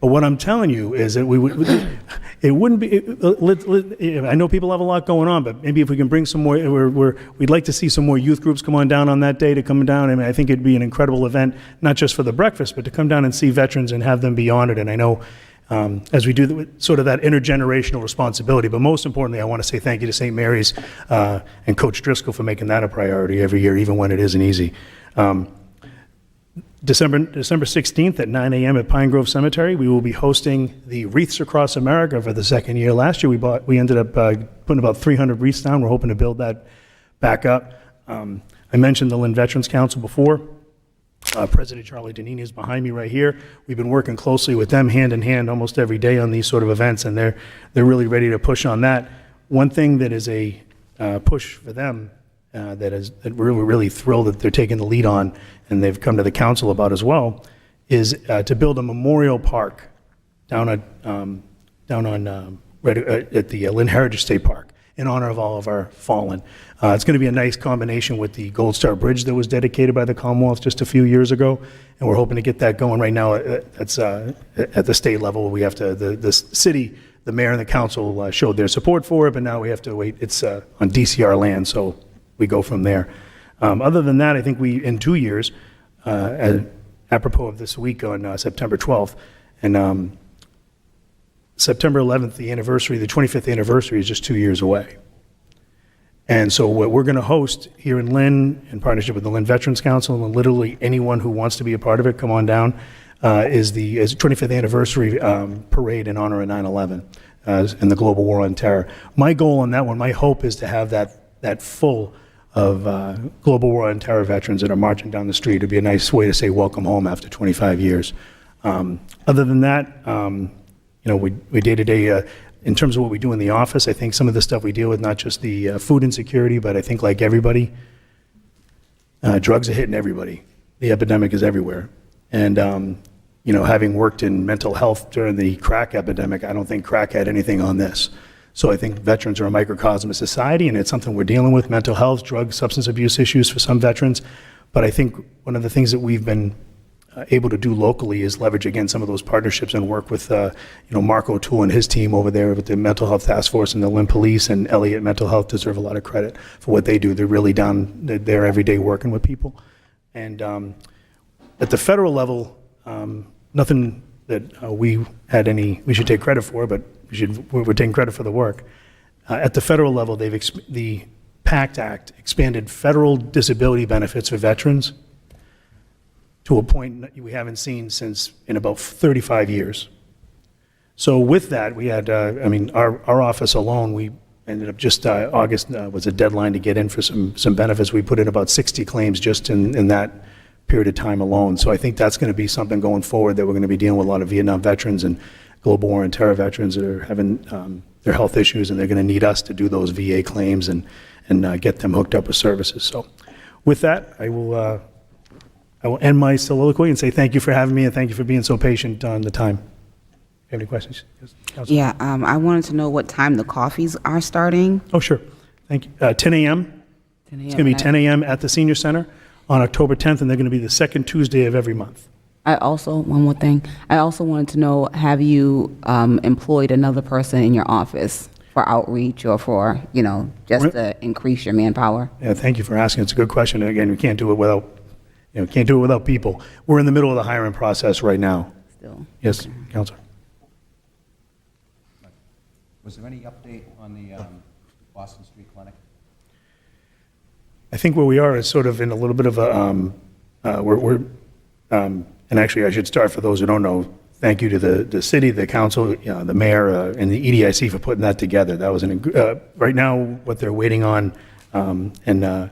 But what I'm telling you is that it wouldn't be, I know people have a lot going on, but maybe if we can bring some more, we'd like to see some more youth groups come on down on that day to come down. I mean, I think it'd be an incredible event, not just for the breakfast, but to come down and see veterans and have them be honored. And I know as we do sort of that intergenerational responsibility, but most importantly, I want to say thank you to St. Mary's and Coach Driscoll for making that a priority every year, even when it isn't easy. December 16th at 9 a.m. at Pine Grove Cemetery, we will be hosting the Wreaths Across America for the second year. Last year, we ended up putting about 300 wreaths down. We're hoping to build that back up. I mentioned the Lynn Veterans Council before. President Charlie Danini is behind me right here. We've been working closely with them hand in hand almost every day on these sort of events, and they're really ready to push on that. One thing that is a push for them that we're really thrilled that they're taking the lead on, and they've come to the council about as well, is to build a memorial park down at the Lynn Heritage State Park in honor of all of our fallen. It's going to be a nice combination with the Gold Star Bridge that was dedicated by the Commonwealth just a few years ago, and we're hoping to get that going right now. That's at the state level. We have to, the city, the mayor and the council showed their support for it, but now we have to wait. It's on DCR land, so we go from there. Other than that, I think in 2 years, apropos of this week on September 12th, and September 11th, the 25th anniversary is just 2 years away. And so what we're going to host here in Lynn, in partnership with the Lynn Veterans Council, and literally anyone who wants to be a part of it, come on down, is the 25th anniversary parade in honor of 9/11 and the global war on terror. My goal on that one, my hope is to have that full of global war on terror veterans that are marching down the street. It'd be a nice way to say welcome home after 25 years. Other than that, we day-to-day, in terms of what we do in the office, I think some of the stuff we deal with, not just the food insecurity, but I think like everybody, drugs are hitting everybody. The epidemic is everywhere. And, having worked in mental health during the crack epidemic, I don't think crack had anything on this. So I think veterans are a microcosm of society, and it's something we're dealing with, mental health, drug, substance abuse issues for some veterans. But I think one of the things that we've been able to do locally is leverage, again, some of those partnerships and work with, Mark O'Toole and his team over there with the Mental Health Task Force and the Lynn Police, and Elliott Mental Health deserve a lot of credit for what they do. They're really down there every day working with people. And at the federal level, nothing that we should take credit for, but we're taking credit for the work. At the federal level, the PACT Act expanded federal disability benefits for veterans to a point we haven't seen in about 35 years. So with that, we had, our office alone, we ended up just August was a deadline to get in for some benefits. We put in about 60 claims just in that period of time alone. So I think that's going to be something going forward, that we're going to be dealing with a lot of Vietnam veterans and global war and terror veterans that are having their health issues, and they're going to need us to do those VA claims and get them hooked up with services. So with that, I will end my soliloquy and say thank you for having me, and thank you for being so patient on the time. have any questions? Yes, Councilor? Yeah, I wanted to know what time the coffees are starting. Oh, sure. Thank you. 10 a.m. 10 It's going to be a.m. 10 a.m. at the Senior Center on October 10th, and they're going to be the second Tuesday of every month. One more thing. I also wanted to know, have you employed another person in your office for outreach or for, just to increase your manpower? Yeah, thank you for asking. It's a good question. And again, we can't do it without people. We're in the middle of the hiring process right now. Still. Yes, Councilor. Was there any update on the Boston Street Clinic? I think where we are is sort of in a little bit of a, and actually I should start, for those who don't know, thank you to the city, the council, the mayor, and the EDIC for putting that together. That was right now what they're waiting on, and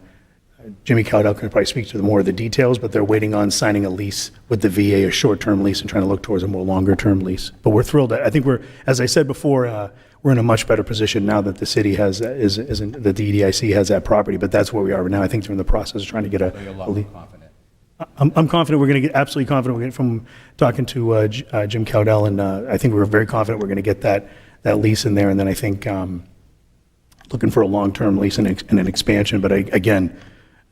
Jimmy Cowdell can probably speak to more of the details, but they're waiting on signing a lease with the VA, a short-term lease, and trying to look towards a more longer-term lease. But we're thrilled. I think as I said before, we're in a much better position now that the city that the EDIC has that property, but that's where we are now. I think they're in the process of trying to get a lease. I'm confident we're going to get, absolutely confident we're going to, from talking to Jim Cowdell, and I think we're very confident we're going to get that lease in there, and then I think looking for a long-term lease and an expansion. But again,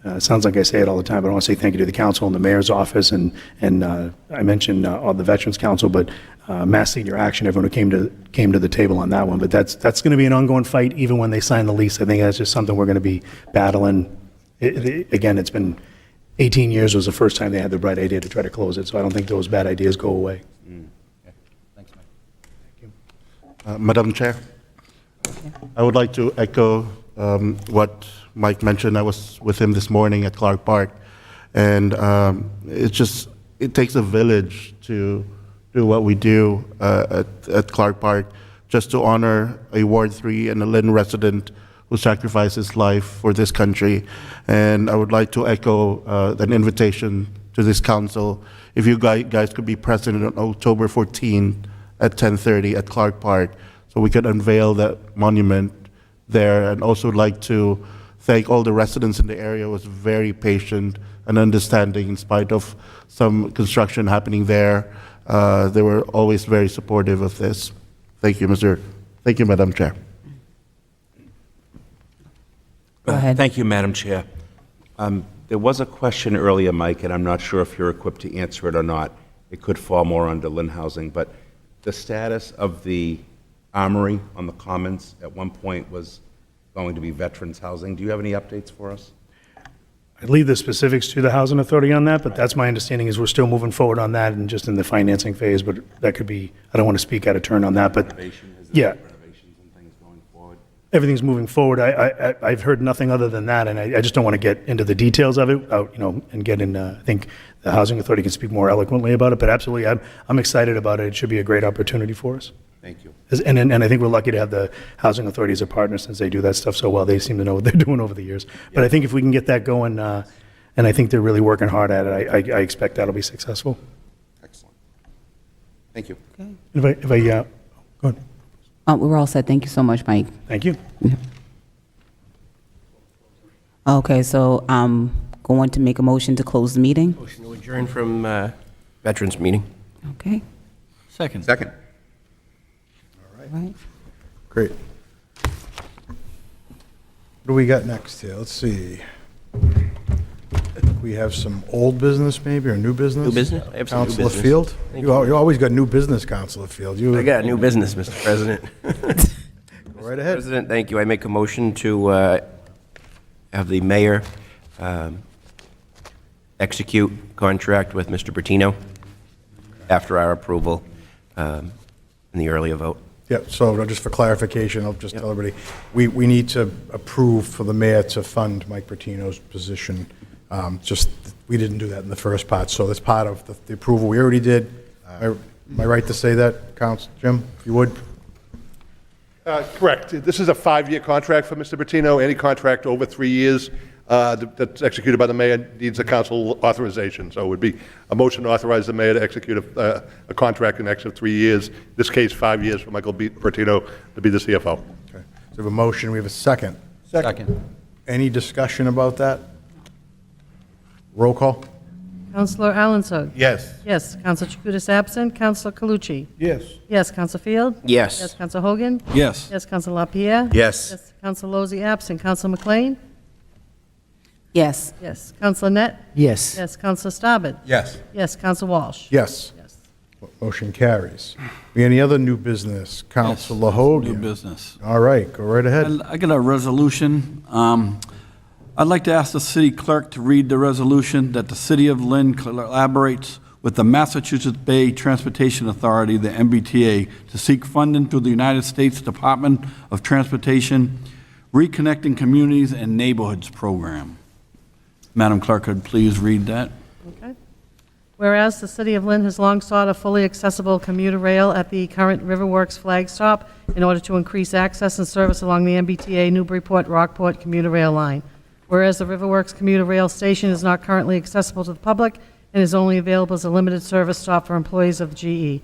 it sounds like I say it all the time, but I want to say thank you to the council and the mayor's office, and I mentioned all the Veterans Council, but Mass Senior Action, everyone who came to the table on that one. But that's going to be an ongoing fight even when they sign the lease. I think that's just something we're going to be battling. Again, it's been 18 years was the first time they had the bright idea to try to close it, so I don't think those bad ideas go away. Thanks, Mike. Madam Chair, I would like to echo what Mike mentioned. I was with him this morning at Clark Park, and it takes a village to do what we do at Clark Park, just to honor a Ward 3 and a Lynn resident who sacrificed his life for this country. And I would like to echo an invitation to this council. If you guys could be present on October 14th at 10:30 at Clark Park, so we could unveil that monument there. And also would like to thank all the residents in the area who was very patient and understanding in spite of some construction happening there. They were always very supportive of this. Thank you, Madam Chair. Go ahead. Thank you, Madam Chair. There was a question earlier, Mike, and I'm not sure if you're equipped to answer it or not. It could fall more under Lynn Housing, but the status of the armory on the Commons at one point was going to be Veterans Housing. Do you have any updates for us? I'd leave the specifics to the Housing Authority on that, but that's my understanding is we're still moving forward on that and just in the financing phase, but that could be, I don't want to speak out of turn on that, but yeah. Everything's moving forward. I've heard nothing other than that, and I just don't want to get into the details of it, and get in. I think the Housing Authority can speak more eloquently about it, but absolutely, I'm excited about it. It should be a great opportunity for us. Thank you. And I think we're lucky to have the Housing Authority as a partner since they do that stuff so well. They seem to know what they're doing over the years. But I think if we can get that going, and I think they're really working hard at it, I expect that'll be successful. Excellent. Thank you. Okay. If I go ahead. We're all set. Thank you so much, Mike. Thank you. Okay, so I'm going to make a motion to close the meeting. Motion to adjourn from Veterans meeting. Okay. Second. Second. All right. Great. What do we got next here? Let's see. We have some old business maybe, or new business? New business? I have some new Councilor business. Field? Thank You always got new business, Councilor Field. I got new business, Mr. President. Go right ahead. President, thank you. I make a motion to have the mayor execute contract with Mr. Bertino after our approval in the earlier vote. Yeah, so just for clarification, I'll just tell everybody, we need to approve for the mayor to fund Mike Bertino's position. We didn't do that in the first part, so that's part of the approval we already did. Am I right to say that, Jim, if you would? Correct. This is a 5-year contract for Mr. Bertino. Any contract over 3 years that's executed by the mayor needs a council authorization. So it would be a motion to authorize the mayor to execute a contract in excess of 3 years. In this case, 5 years for Michael Bertino to be the CFO. Okay. So we have a motion, we have a second. Second. Any discussion about that? Roll call? Counselor Alanson? Yes. Yes. Counselor Chakutis absent. Counselor Calucci? Yes. Yes. Counselor Field? Yes. Yes. Counselor Hogan? Yes. Yes. Counselor LaPierre? Yes. Yes. Counselor Lozey absent. Counselor McLean? Yes. Yes. Counselor Net? Yes. Yes. Counselor Staben? Yes. Yes. Counselor Walsh? Yes. Yes. Motion carries. Any other new business? Counselor Hogan? New business. All right, go right ahead. I got a resolution. I'd like to ask the city clerk to read the resolution that the city of Lynn collaborates with the Massachusetts Bay Transportation Authority, the MBTA, to seek funding through the United States Department of Transportation Reconnecting Communities and Neighborhoods Program. Madam Clerk, could please read that? Okay. Whereas the City of Lynn has long sought a fully accessible commuter rail at the current Riverworks flag stop in order to increase access and service along the MBTA Newburyport-Rockport commuter rail line. Whereas the Riverworks commuter rail station is not currently accessible to the public and is only available as a limited service stop for employees of GE.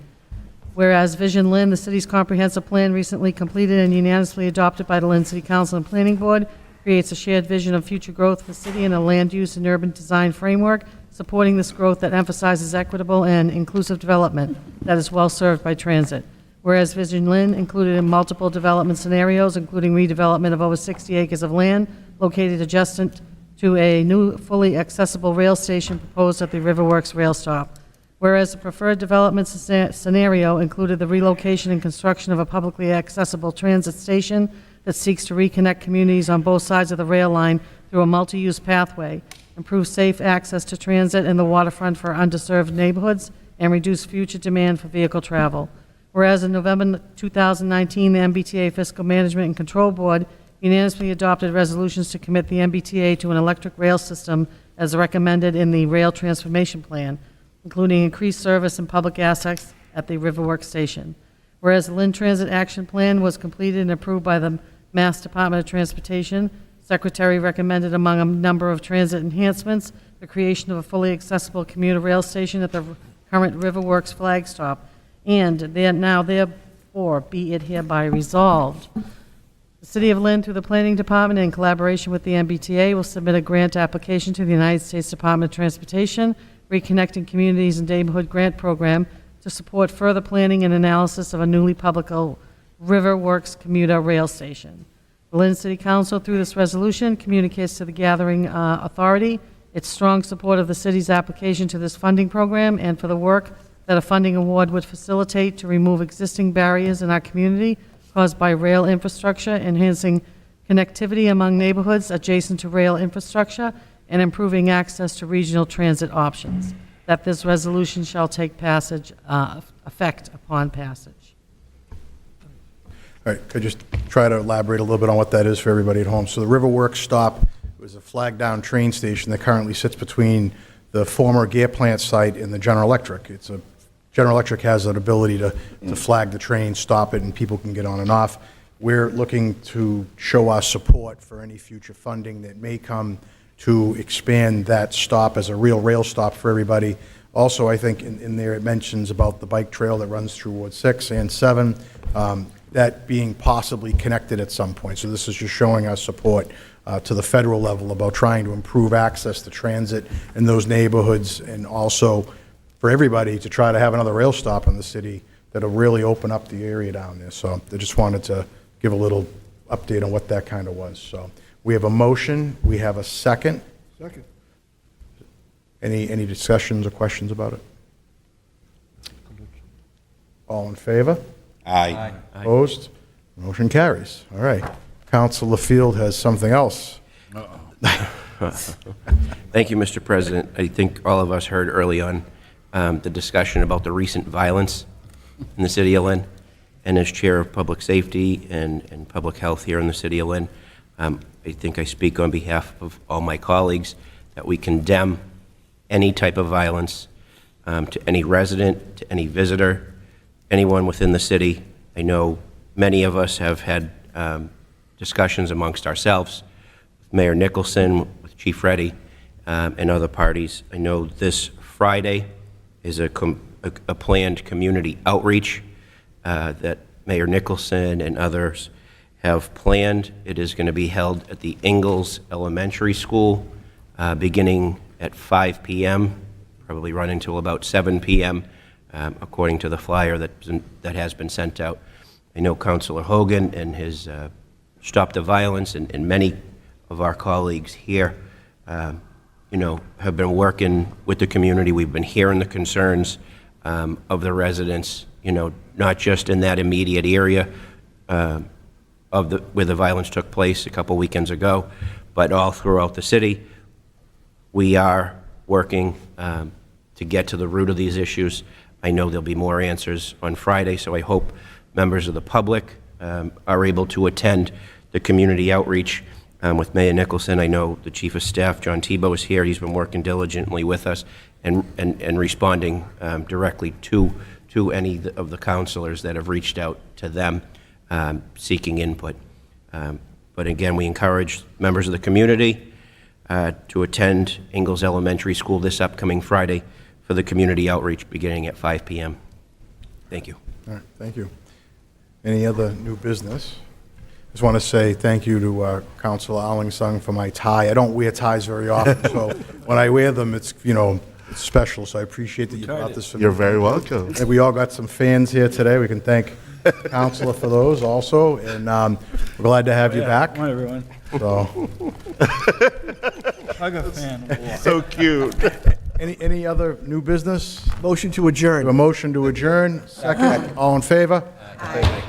Whereas Vision Lynn, the city's comprehensive plan recently completed and unanimously adopted by the Lynn City Council and Planning Board, creates a shared vision of future growth for the city and a land use and urban design framework supporting this growth that emphasizes equitable and inclusive development that is well served by transit. Whereas Vision Lynn included in multiple development scenarios, including redevelopment of over 60 acres of land located adjacent to a new fully accessible rail station proposed at the Riverworks rail stop. Whereas the preferred development scenario included the relocation and construction of a publicly accessible transit station that seeks to reconnect communities on both sides of the rail line through a multi-use pathway, improve safe access to transit in the waterfront for underserved neighborhoods, and reduce future demand for vehicle travel. Whereas in November 2019, the MBTA Fiscal Management and Control Board unanimously adopted resolutions to commit the MBTA to an electric rail system as recommended in the Rail Transformation Plan, including increased service and public assets at the Riverworks station. Whereas the Lynn Transit Action Plan was completed and approved by the Mass Department of Transportation, Secretary recommended among a number of transit enhancements the creation of a fully accessible commuter rail station at the current Riverworks flag stop, and therefore be it hereby resolved. The City of Lynn, through the Planning Department in collaboration with the MBTA, will submit a grant application to the United States Department of Transportation Reconnecting Communities and Neighborhood Grant Program to support further planning and analysis of a newly public Riverworks commuter rail station. The Lynn City Council, through this resolution, communicates to the gathering authority its strong support of the city's application to this funding program and for the work that a funding award would facilitate to remove existing barriers in our community caused by rail infrastructure, enhancing connectivity among neighborhoods adjacent to rail infrastructure, and improving access to regional transit options. That this resolution shall take effect upon passage. All right, could I just try to elaborate a little bit on what that is for everybody at home? So the Riverworks stop was a flag-down train station that currently sits between the former gear plant site and the General Electric. General Electric has that ability to flag the train, stop it, and people can get on and off. We're looking to show our support for any future funding that may come to expand that stop as a real rail stop for everybody. Also, I think in there it mentions about the bike trail that runs through Ward 6 and 7, that being possibly connected at some point. So this is just showing our support to the federal level about trying to improve access to transit in those neighborhoods, and also for everybody to try to have another rail stop in the city that'll really open up the area down there. So I just wanted to give a little update on what that kind of was. So we have a motion, we have a second. Second. Any discussions or questions about it? All in favor? Aye. Opposed? Motion carries. All right. Councilor Field has something else. Thank you, Mr. President. I think all of us heard early on the discussion about the recent violence in the city of Lynn. And as Chair of Public Safety and Public Health here in the city of Lynn, I think I speak on behalf of all my colleagues that we condemn any type of violence to any resident, to any visitor, anyone within the city. I know many of us have had discussions amongst ourselves with Mayor Nicholson, with Chief Reddy, and other parties. I know this Friday is a planned community outreach that Mayor Nicholson and others have planned. It is going to be held at the Ingalls Elementary School beginning at 5 p.m. probably run until about 7 p.m., according to the flyer that has been sent out. I know Councilor Hogan and his Stop the Violence and many of our colleagues here, have been working with the community. We've been hearing the concerns of the residents, not just in that immediate area where the violence took place a couple weekends ago, but all throughout the city. We are working to get to the root of these issues. I know there'll be more answers on Friday, so I hope members of the public are able to attend the community outreach with Mayor Nicholson. I know the Chief of Staff, John Tebow, is here. He's been working diligently with us and responding directly to any of the counselors that have reached out to them seeking input. But again, we encourage members of the community to attend Ingalls Elementary School this upcoming Friday for the community outreach beginning at 5 p.m. Thank you. All right, thank you. Any other new business? Just want to say thank you to Councilor Allingsung for my tie. I don't wear ties very often, so when I wear them, it's it's special. So I appreciate that you brought this for me. You're very welcome. And we all got some fans here today. We can thank Councilor for those also, and we're glad to have you back. Come on, everyone. So, Hug a fan. So cute. any other new business? Motion to adjourn. A motion to adjourn. Second. All in favor? Aye.